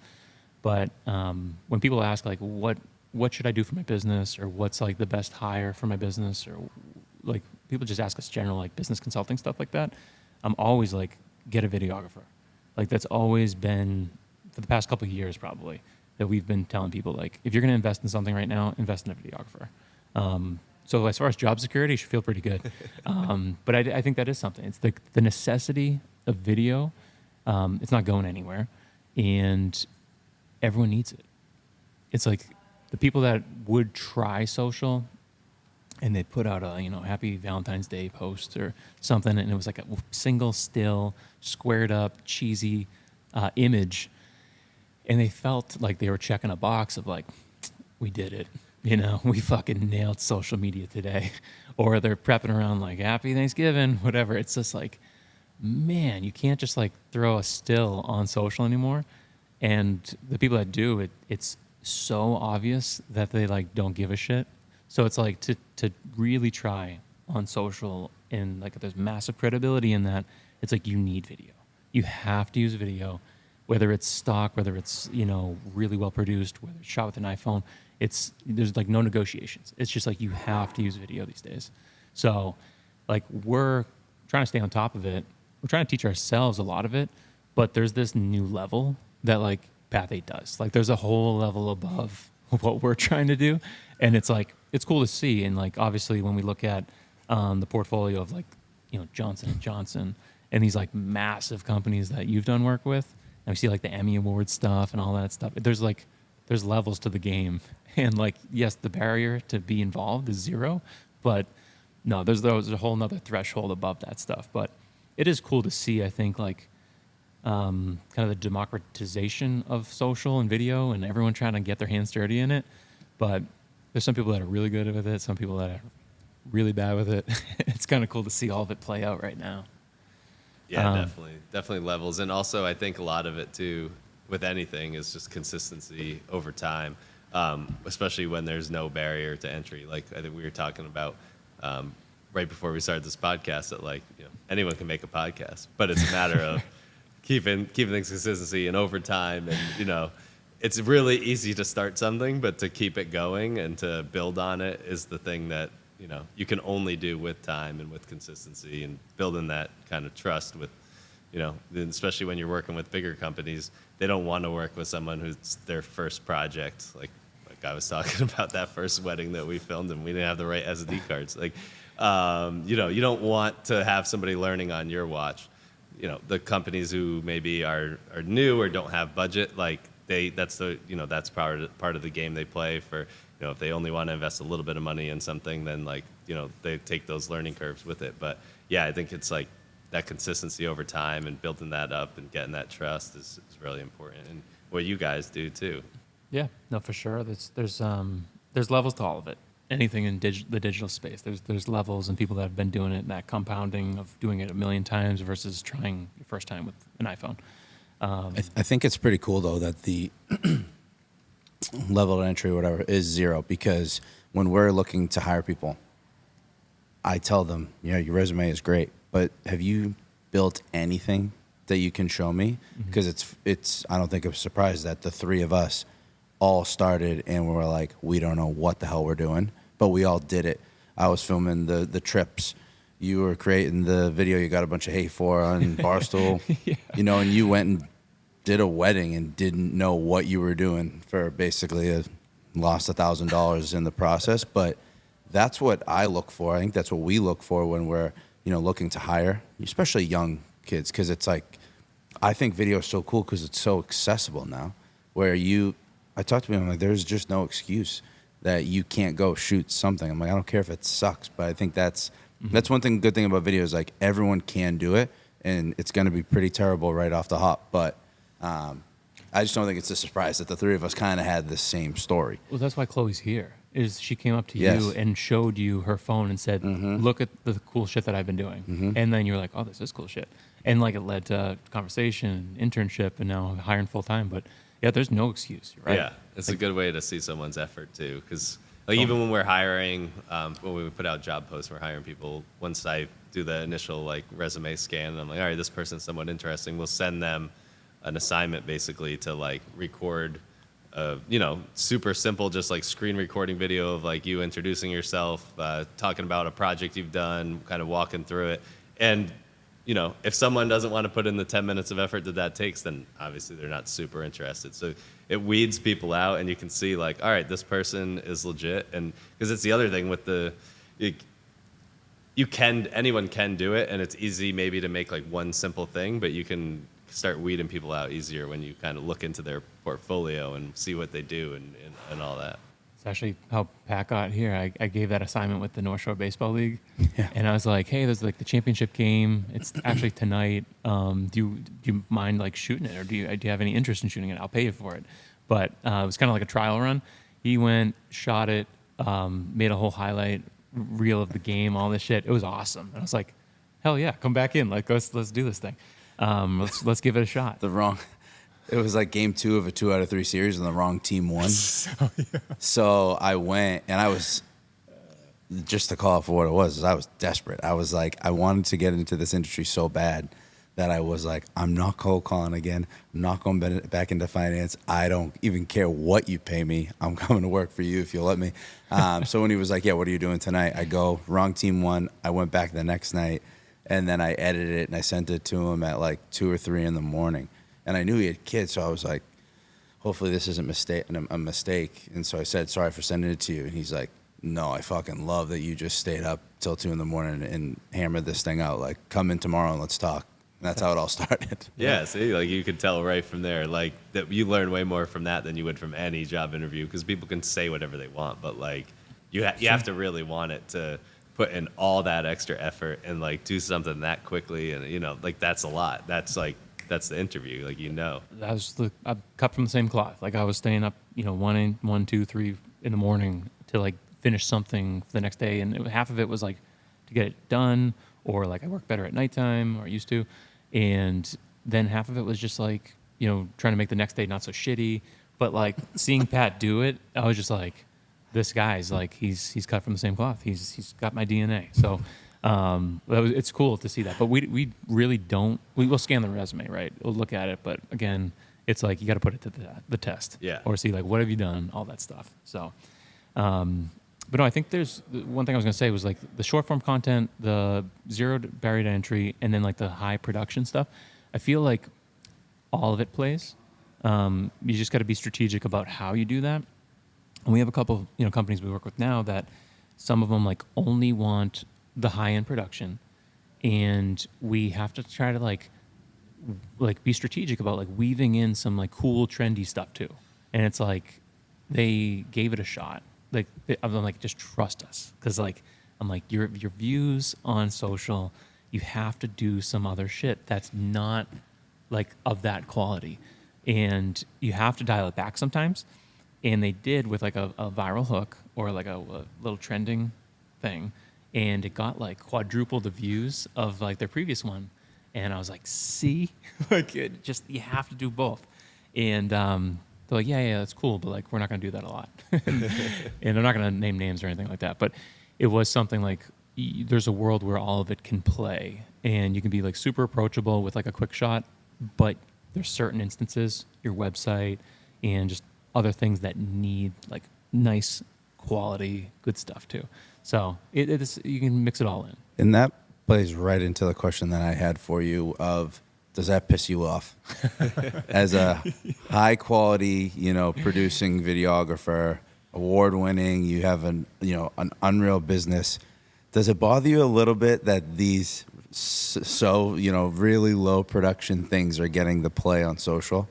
But when people ask like, what should I do for my business, or what's like the best hire for my business, or like people just ask us general like business consulting stuff like that, I'm always like, get a videographer. Like that's always been, for the past couple of years probably, that we've been telling people like, if you're going to invest in something right now, invest in a videographer. So as far as job security, you should feel pretty good. But I think that is something. It's the necessity of video. It's not going anywhere, and everyone needs it. It's like the people that would try social, and they put out a Happy Valentine's Day post or something, and it was like a single still, squared up, cheesy image, and they felt like they were checking a box of like, we did it. We fucking nailed social media today. Or they're prepping around like, Happy Thanksgiving, whatever. It's just like, man, you can't just like throw a still on social anymore. And the people that do it's so obvious that they like don't give a shit. So it's like to really try on social, and like there's massive credibility in that. It's like you need video. You have to use video, whether it's stock, whether it's really well produced, whether it's shot with an iPhone. There's like no negotiations. It's just like you have to use video these days. So like we're trying to stay on top of it. We're trying to teach ourselves a lot of it, but there's this new level that like Path 8 does. Like there's a whole level above what we're trying to do, and it's like it's cool to see. And like obviously when we look at the portfolio of like Johnson and Johnson and these like massive companies that you've done work with, and we see like the Emmy Award stuff and all that stuff. There's levels to the game, and like yes, the barrier to be involved is zero, but no, there's a whole nother threshold above that stuff. But it is cool to see, I think, like kind of the democratization of social and video, and everyone trying to get their hands dirty in it. But there's some people that are really good with it, some people that are really bad with it. It's kind of cool to see all of it play out right now. Yeah, definitely levels. And also I think a lot of it too, with anything, is just consistency over time, especially when there's no barrier to entry. Like I think we were talking about right before we started this podcast that like anyone can make a podcast, but it's a matter of keeping things consistency and over time. And it's really easy to start something, but to keep it going and to build on it is the thing that you can only do with time and with consistency and building that kind of trust with especially when you're working with bigger companies. They don't want to work with someone who's their first project. Like I was talking about that first wedding that we filmed and we didn't have the right SD cards. Like you don't want to have somebody learning on your watch. The companies who maybe are new or don't have budget, like that's part of the game they play. For if they only want to invest a little bit of money in something, then like they take those learning curves with it. But yeah, I think it's like that consistency over time and building that up and getting that trust is really important, and what you guys do too. Yeah, no, for sure. There's levels to all of it. Anything in the digital space, there's levels, and people that have been doing it, and that compounding of doing it a million times versus trying your first time with an iPhone. I think it's pretty cool though that the level of entry, whatever, is zero, because when we're looking to hire people, I tell them, your resume is great, but have you built anything that you can show me? Because it's I don't think it's a surprise that the three of us all started and we were like, we don't know what the hell we're doing, but we all did it. I was filming the trips. You were creating the video you got a bunch of hate for on Barstool, yeah. And you went and did a wedding and didn't know what you were doing for basically lost $1,000 in the process. But that's what I look for. I think that's what we look for when we're, looking to hire, especially young kids. Cause it's like, I think video is so cool cause it's so accessible now where I talked to me, I'm like, there's just no excuse that you can't go shoot something. I'm like, I don't care if it sucks, but I think that's one good thing about video is like everyone can do it, and it's going to be pretty terrible right off the hop. But I just don't think it's a surprise that the three of us kind of had the same story. Well, that's why Chloe's here. Is she came up to Yes. you and showed you her phone and said, "Look at the cool shit that I've been doing," and then you're like, "Oh, this is cool shit," and like it led to conversation, internship, and now hiring full time. But yeah, there's no excuse, right? Yeah, it's a good way to see someone's effort too, because like even when we're hiring, when we put out job posts, we're hiring people. Once I do the initial like resume scan, and I'm like, all right, this person's somewhat interesting. We'll send them an assignment basically to like record, super simple, just like screen recording video of like you introducing yourself, talking about a project you've done, kind of walking through it, and if someone doesn't want to put in the 10 minutes of effort that takes, then obviously they're not super interested. So it weeds people out, and you can see like, all right, this person is legit. And because it's the other thing with anyone can do it, and it's easy maybe to make like one simple thing, but you can start weeding people out easier when you kind of look into their portfolio and see what they do and all that. It's actually how Pat got here. I gave that assignment with the North Shore Baseball League, Yeah. and I was like, "Hey, there's like the championship game. It's actually tonight. Do you mind like shooting it, or do you have any interest in shooting it? I'll pay you for it." But it was kind of like a trial run. He went, shot it, made a whole highlight reel of the game, all this shit. It was awesome. And I was like, hell yeah, come back in. Like let's do this thing. Let's give it a shot. It was like game 2 of a 2 out of 3 series, and the wrong team won. So I went, and I was, just to call it for what it was, I was desperate. I was like, I wanted to get into this industry so bad that I was like, I'm not cold calling again. I'm not going back into finance. I don't even care what you pay me. I'm coming to work for you if you'll let me. So when he was like, yeah, what are you doing tonight? I go, wrong team won. I went back the next night, and then I edited it, and I sent it to him at like 2 or 3 in the morning. And I knew he had kids, so I was like, hopefully this isn't a mistake. And so I said, sorry for sending it to you. And he's like, no, I fucking love that you just stayed up till 2 in the morning and hammered this thing out. Like, come in tomorrow and let's talk. And that's how it all started. Yeah, see, like you could tell right from there, like that you learn way more from that than you would from any job interview, because people can say whatever they want, but like you have to really want it to put in all that extra effort and like do something that quickly, and you know, like that's a lot. That's the interview, like, you know. I cut from the same cloth. Like I was staying up, 1, 2, 3 in the morning to like finish something for the next day, and half of it was like to get it done, or like I work better at nighttime, or I used to, and then half of it was just like trying to make the next day not so shitty. But like seeing Pat do it, I was just like, this guy's like he's cut from the same cloth. He's got my DNA. So. It's cool to see that, but we really don't. We will scan the resume, right? We'll look at it, but again, it's like you got to put it to the test, yeah, or see like what have you done, all that stuff. So, but no, I think there's one thing I was gonna say was like the short form content, the zero barrier to entry, and then like the high production stuff. I feel like all of it plays. You just got to be strategic about how you do that. And we have a couple companies we work with now that some of them like only want the high-end production, and we have to try to like be strategic about like weaving in some like cool trendy stuff too. And it's like they gave it a shot. Like I'm like, just trust us, because like I'm like your views on social, you have to do some other shit that's not like of that quality, and you have to dial it back sometimes. And they did with like a viral hook or like a little trending thing. And it got like quadruple the views of like their previous one. And I was like, see, like you have to do both. And they're like, yeah, that's cool, but like we're not going to do that a lot. And they're not going to name names or anything like that. But it was something like there's a world where all of it can play, and you can be like super approachable with like a quick shot. But there's certain instances, your website and just other things that need like nice quality, good stuff too. So it's you can mix it all in. And that plays right into the question that I had for you of, does that piss you off? As a high quality, producing videographer, award winning, you have an unreal business. Does it bother you a little bit that these really low production things are getting the play on social?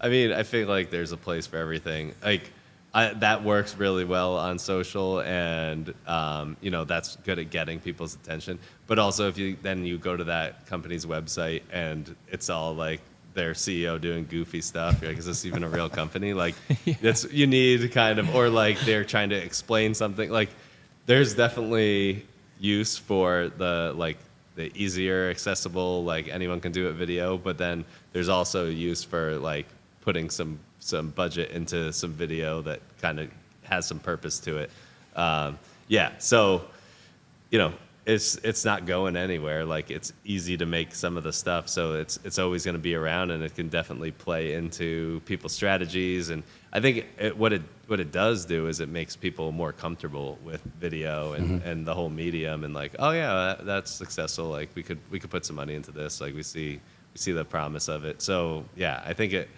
I mean, I feel like there's a place for everything. Like that works really well on social, and that's good at getting people's attention. But also, if you go to that company's website and it's all like their CEO doing goofy stuff, you're like, is this even a real company? Like, you need kind of, or like they're trying to explain something. Like, there's definitely use for the easier, accessible, like anyone can do it video. But then there's also use for like putting some budget into some video that kind of has some purpose to it. So it's not going anywhere. Like, it's easy to make some of the stuff, so it's always going to be around, and it can definitely play into people's strategies. And I think what it does do is it makes people more comfortable with video and the whole medium, and like, oh yeah, that's successful. Like, we could put some money into this. Like, we see the promise of it. So yeah, I think it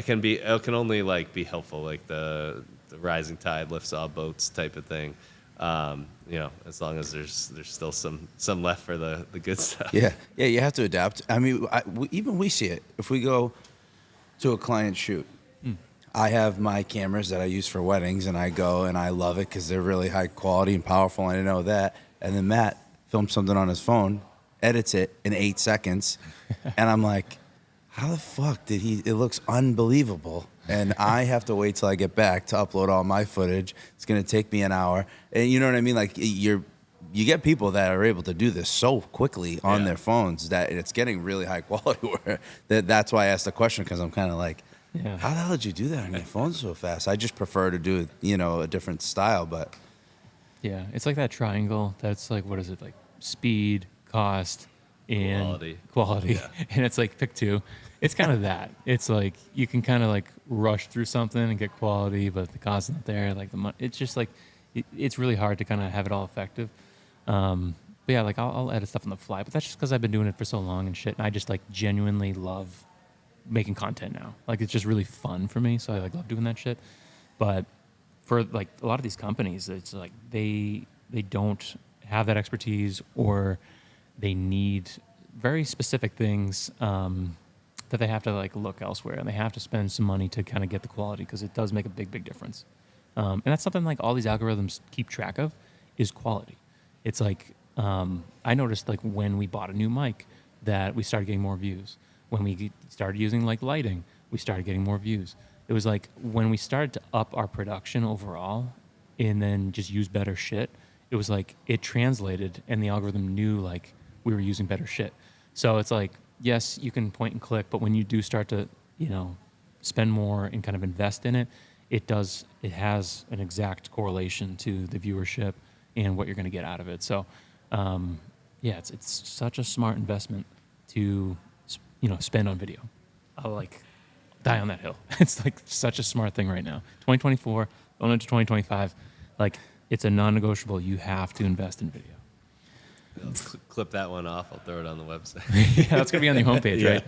can only like be helpful, like the rising tide lifts all boats type of thing. As long as there's still some left for the good stuff. Yeah, you have to adapt. I mean, we see it. If we go to a client shoot, I have my cameras that I use for weddings, and I go and I love it because they're really high quality and powerful, and I know that. And then Matt films something on his phone, edits it in 8 seconds, and I'm like, how the fuck did he? It looks unbelievable. And I have to wait till I get back to upload all my footage. It's going to take me an hour. And you know what I mean? Like, you're you get people that are able to do this so quickly on Yeah. their phones that it's getting really high quality. Where that's why I asked the question, because I'm kind of like, Yeah. how the hell did you do that on your phone so fast? I just prefer to do it, a different style, but Yeah, it's like that triangle. That's like, what is it, like speed, cost, and Quality. Yeah. And it's like pick two. It's kind of that. It's like you can kind of like rush through something and get quality, but the cost is not there. Like it's just like it's really hard to kind of have it all effective. But yeah, like I'll edit stuff on the fly, but that's just because I've been doing it for so long and shit. And I just like genuinely love making content now. Like it's just really fun for me, so I like love doing that shit. But for like a lot of these companies, it's like they don't have that expertise, or they need very specific things that they have to like look elsewhere, and they have to spend some money to kind of get the quality, because it does make a big difference. And that's something like all these algorithms keep track of is quality. It's like I noticed like when we bought a new mic that we started getting more views. When we started using like lighting, we started getting more views. It was like when we started to up our production overall and then just use better shit, it was like it translated and the algorithm knew like we were using better shit. So it's like, yes, you can point and click, but when you do start to, spend more and kind of invest in it, it has an exact correlation to the viewership and what you're going to get out of it. So, yeah, it's such a smart investment to, spend on video. I'll like die on that hill. It's like such a smart thing right now. 2024, going into 2025, like it's a non-negotiable. You have to invest in video. I'll clip that one off. I'll throw it on the website. Yeah, that's gonna be on your homepage, right?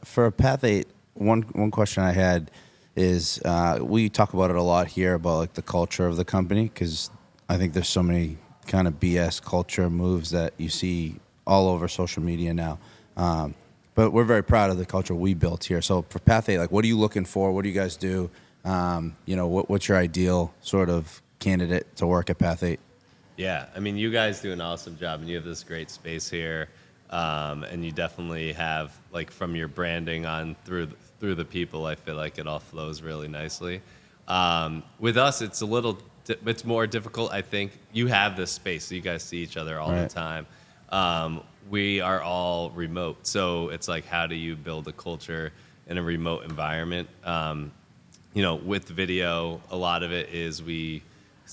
For a Path 8, one question I had is we talk about it a lot here about like the culture of the company, because I think there's so many kind of BS culture moves that you see all over social media now. But we're very proud of the culture we built here. So for Path 8, like, what are you looking for? What do you guys do? What's your ideal sort of candidate to work at Path 8? Yeah, I mean, you guys do an awesome job, and you have this great space here, and you definitely have, like, from your branding on through the people, I feel like it all flows really nicely. With us, it's it's more difficult, I think. You have this space, so you guys see each other all the time. We are all remote, so it's like, how do you build a culture in a remote environment? With video, a lot of it is we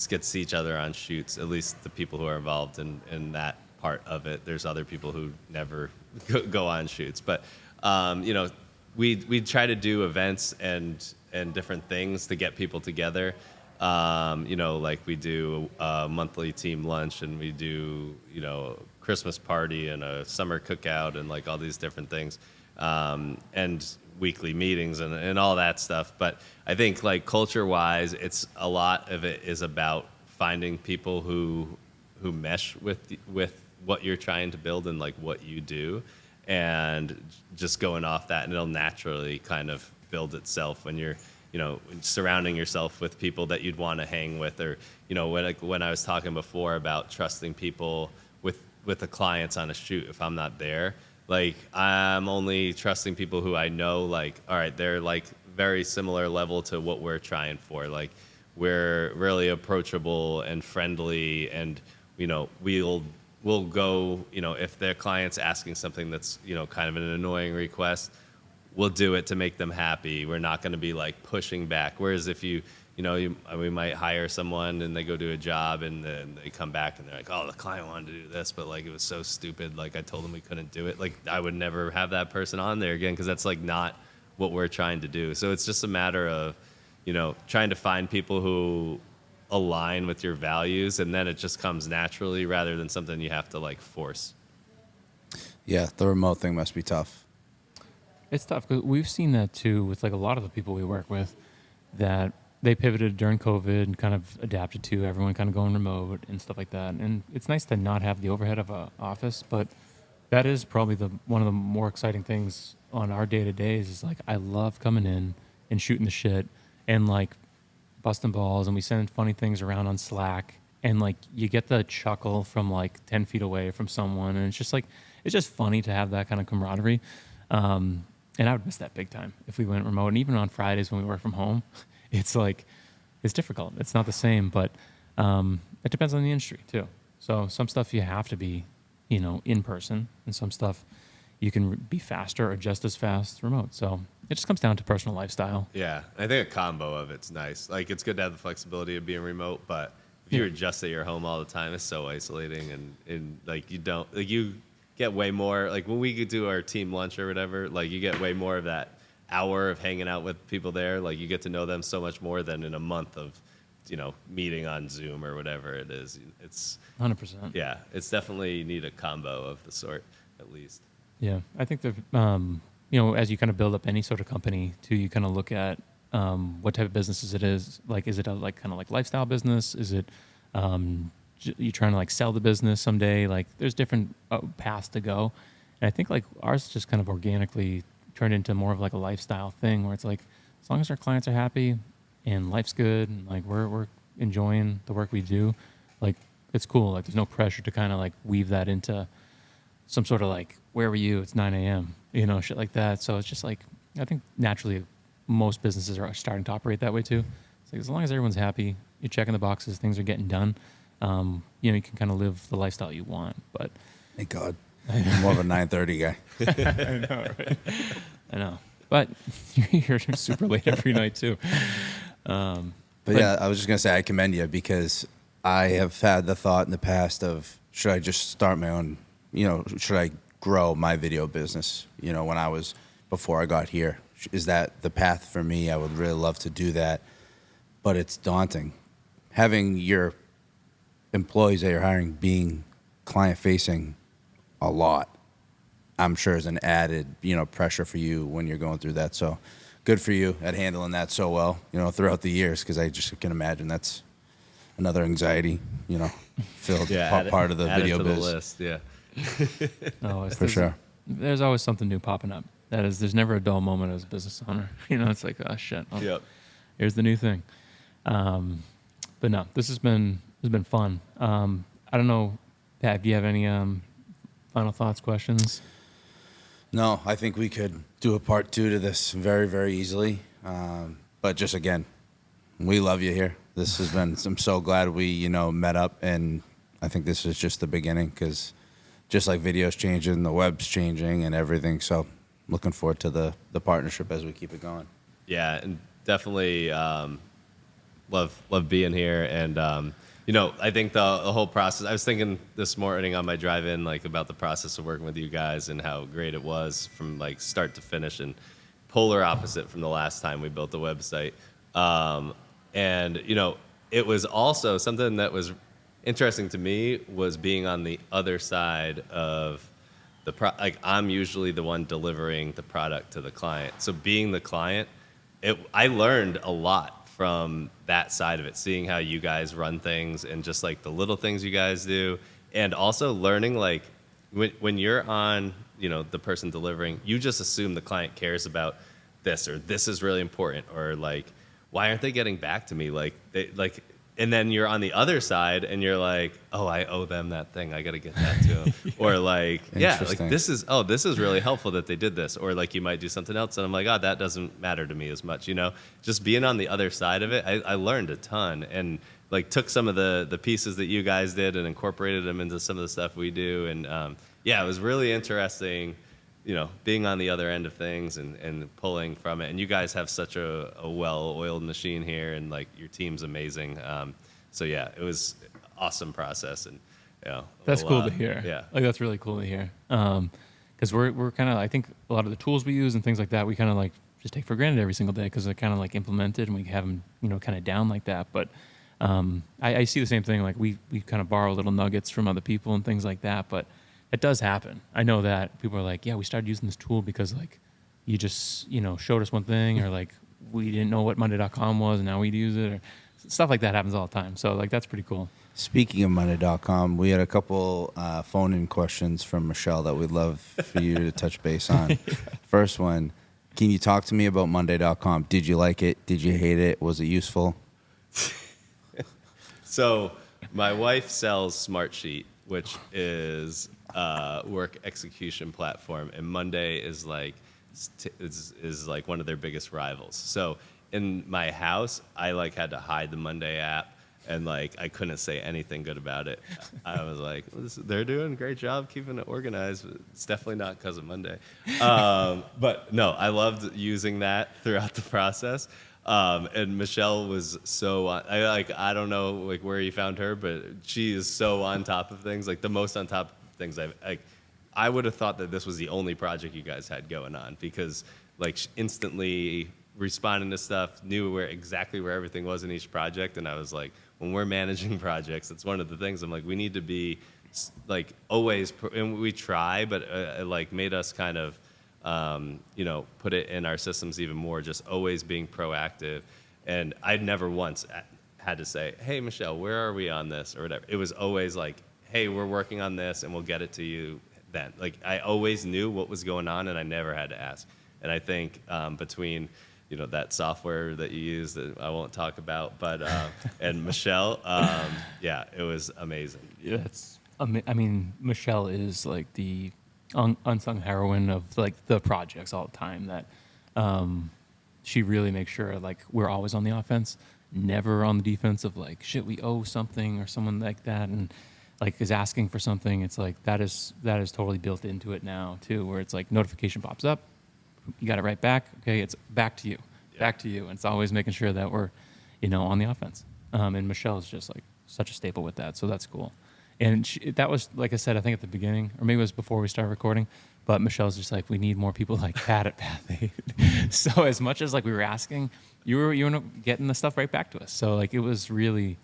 get to see each other on shoots, at least the people who are involved in that part of it. There's other people who never go on shoots. But, we try to do events and different things to get people together. Like we do a monthly team lunch, and we do, Christmas party and a summer cookout and like all these different things. And weekly meetings and all that stuff. But I think like culture-wise, it's a lot of it is about finding people who mesh with what you're trying to build and like what you do, and just going off that, and it'll naturally kind of build itself when you're surrounding yourself with people that you'd want to hang with, or when I was talking before about trusting people with the clients on a shoot. If I'm not there, like, I'm only trusting people who I know, like, all right, they're like very similar level to what we're trying for. Like, we're really approachable and friendly, and we'll go, if their client's asking something that's kind of an annoying request, we'll do it to make them happy. We're not going to be like pushing back. Whereas if we might hire someone and they go do a job and then they come back and they're like, oh, the client wanted to do this, but like it was so stupid. Like I told them we couldn't do it. Like I would never have that person on there again, because that's like not what we're trying to do. So it's just a matter of, trying to find people who align with your values, and then it just comes naturally rather than something you have to like force. Yeah, the remote thing must be tough. It's tough, because we've seen that too with like a lot of the people we work with, that they pivoted during COVID and kind of adapted to everyone kind of going remote and stuff like that. And it's nice to not have the overhead of an office, but that is probably one of the more exciting things on our day-to-days is like, I love coming in and shooting the shit and like busting balls, and we send funny things around on Slack, and like you get the chuckle from like 10 feet away from someone, and it's just funny to have that kind of camaraderie. And I would miss that big time if we went remote. And even on Fridays when we work from home, it's like, it's difficult. It's not the same. But It depends on the industry too. So some stuff you have to be, in person, and some stuff you can be faster or just as fast remote. So it just comes down to personal lifestyle. Yeah, I think a combo of it's nice. Like, it's good to have the flexibility of being remote, but if you're just at your home all the time, it's so isolating, and like you get way more, like when we do our team lunch or whatever, like you get way more of that hour of hanging out with people there. Like, you get to know them so much more than in a month of, meeting on Zoom or whatever it is. It's 100%. Yeah, it's definitely need a combo of the sort, at least. Yeah, I think that as you kind of build up any sort of company, too, you kind of look at what type of businesses it is. Like, is it a kind of lifestyle business? Is it you trying to sell the business someday? Like, there's different paths to go, and I think ours just kind of organically turned into more of a lifestyle thing, where it's as long as our clients are happy and life's good, and we're enjoying the work we do, it's cool. There's no pressure to kind of weave that into some sort of where were you? It's 9 a.m. Shit like that. So it's just I think naturally most businesses are starting to operate that way too. It's as long as everyone's happy, you're checking the boxes, things are getting done. You can kind of live the lifestyle you want. But Thank God. I'm more of a 9:30 guy. I know, right? I know. But you're super late every night too. But yeah, I was just going to say I commend you, because I have had the thought in the past of, should I just start my own, should I grow my video business, before I got here? Is that the path for me? I would really love to do that, but it's daunting. Having your employees that you're hiring being client-facing a lot, I'm sure is an added, pressure for you when you're going through that. So good for you at handling that so well, throughout the years, because I just can imagine that's another anxiety, filled part of the add video it to biz. the list, yeah. No, For sure. There's always something new popping up. There's never a dull moment as a business owner. It's oh shit. Oh, Yep. Here's the new thing. But no, this has been fun. I don't know, Pat, do you have any final thoughts, questions? No, I think we could do a part 2 to this very, very easily. But just again, we love you here. This has been, I'm so glad we, met up, and I think this is just the beginning, because just like video's changing, the web's changing and everything. So looking forward to the partnership as we keep it going. Yeah, and definitely love being here. And, I think the whole process, I was thinking this morning on my drive-in, about the process of working with you guys and how great it was from start to finish, and polar opposite from the last time we built the website. And, it was also something that was interesting to me was being on the other side of I'm usually the one delivering the product to the client. So being the client, I learned a lot from that side of it, seeing how you guys run things and just the little things you guys do. And also learning when you're on, the person delivering, you just assume the client cares about this, or this is really important, or why aren't they getting back to me? And then you're on the other side and you're oh, I owe them that thing. I got to get that to them. Or this is really helpful that they did this. Or you might do something else. And I'm oh, that doesn't matter to me as much, Just being on the other side of it, I learned a ton, and took some of the pieces that you guys did and incorporated them into some of the stuff we do. And it was really interesting, being on the other end of things and pulling from it. And you guys have such a well-oiled machine here, and your team's amazing. It was awesome process. And that's cool to hear. Yeah, that's really cool to hear. Because we're kind of, I think a lot of the tools we use and things like that, we kind of just take for granted every single day, because they're kind of implemented and we have them kind of down like that. But I see the same thing. We kind of borrow little nuggets from other people and things like that. But it does happen. I know that people are yeah, we started using this tool because you just showed us one thing, or we didn't know what Monday.com was and now we use it, or stuff like that happens all the time. So that's pretty cool. Speaking of Monday.com, we had a couple phone-in questions from Michelle that we'd love for you to touch base on. Yeah. First one, can you talk to me about Monday.com? Did you like it? Did you hate it? Was it useful? So my wife sells Smartsheet, which is work execution platform, and Monday is is one of their biggest rivals. So in my house, I had to hide the Monday app. and like I couldn't say anything good about it. I was like, they're doing a great job keeping it organized. It's definitely not because of Monday. But no, I loved using that throughout the process. And Michelle was so I don't know like where you found her, but she is so on top of things, like the most on top of things I would have thought that this was the only project you guys had going on, because like instantly responding to stuff, knew exactly where everything was in each project. And I was like, when we're managing projects, it's one of the things I'm like, we need to be like always, and we try, but it like made us kind of, put it in our systems even more, just always being proactive. And I'd never once had to say, hey, Michelle, where are we on this or whatever. It was always like, hey, we're working on this and we'll get it to you then. Like I always knew what was going on and I never had to ask. And I think between, that software that you use that I won't talk about, but, and Michelle, it was amazing. Yeah, I mean, Michelle is like the unsung heroine of like the projects all the time, that she really makes sure like we're always on the offense, never on the defense of like, shit, we owe something or someone like that. And like is asking for something. It's like, that is totally built into it now too, where it's like notification pops up, you got it right back. Okay. It's back to you, back to you. And it's always making sure that we're, on the offense. And Michelle is just like such a staple with that. So that's cool. And that was, like I said, I think at the beginning, or maybe it was before we started recording, but Michelle's just like, we need more people like Pat at Path 8. So as much as like we were asking, you were getting the stuff right back to us. So like it was really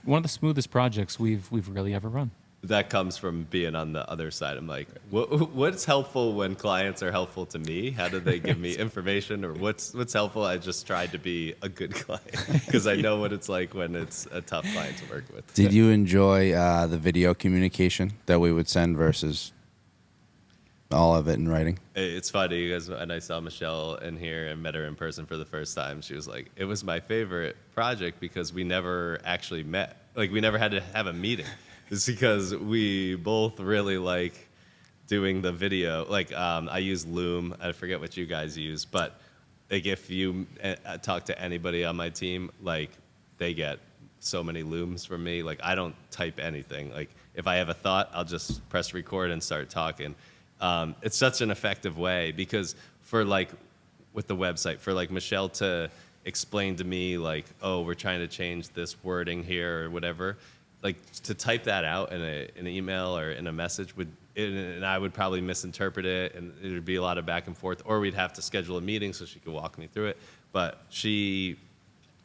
one of the smoothest projects we've really ever run. That comes from being on the other side. I'm like, what's helpful when clients are helpful to me? How do they give me information, or what's helpful? I just tried to be a good client because I know what it's like when it's a tough client to work with. Did you enjoy the video communication that we would send versus all of it in writing? It's funny because when I saw Michelle in here and met her in person for the first time, she was like, it was my favorite project because we never actually met. Like we never had to have a meeting. It's because we both really like doing the video. Like I use Loom. I forget what you guys use, but like if you talk to anybody on my team, like they get so many Looms from me. Like I don't type anything. Like if I have a thought, I'll just press record and start talking. It's such an effective way because for like with the website, for like Michelle to explain to me like, oh, we're trying to change this wording here or whatever. Like to type that out in an email or in a message and I would probably misinterpret it, and it would be a lot of back and forth, or we'd have to schedule a meeting so she could walk me through it. But she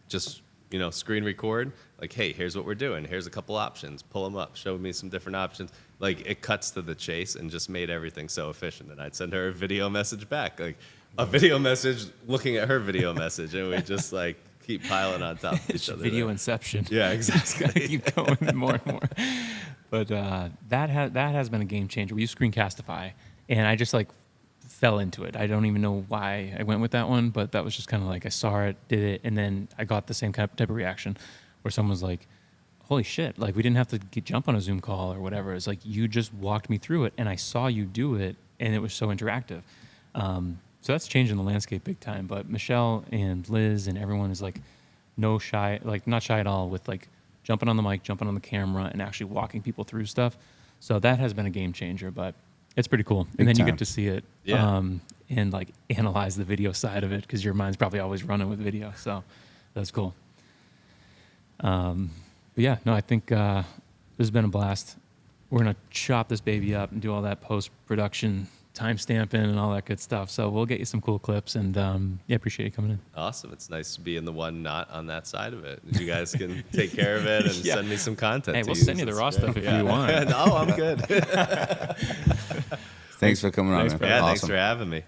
just, screen record, like, hey, here's what we're doing. Here's a couple options. Pull them up. Show me some different options. Like it cuts to the chase and just made everything so efficient. And I'd send her a video message back, like a video message looking at her video message, and we just like keep piling on top of each other. Video inception. Yeah, exactly. It's gotta keep going more and more. But that has been a game changer. We use Screencastify, and I just like fell into it. I don't even know why I went with that one, but that was just kind of like I saw it, did it, and then I got the same type of reaction where someone was like, holy shit, like we didn't have to jump on a Zoom call or whatever. It's like you just walked me through it, and I saw you do it, and it was so interactive. So that's changing the landscape big time. But Michelle and Liz and everyone is like not shy at all with like jumping on the mic, jumping on the camera, and actually walking people through stuff. So that has been a game changer, but it's pretty cool. And then you get to see it and like analyze the video side of it because your mind's probably always running with video. So that's cool. But yeah, no, I think this has been a blast. We're going to chop this baby up and do all that post-production timestamping and all that good stuff. So we'll get you some cool clips, and appreciate you coming in. Awesome. It's nice to be in the one not on that side of it. You guys can take care of it and send me some content. Hey, we'll send you the raw stuff if you want. No, I'm good. Thanks for coming on. Thanks for having me.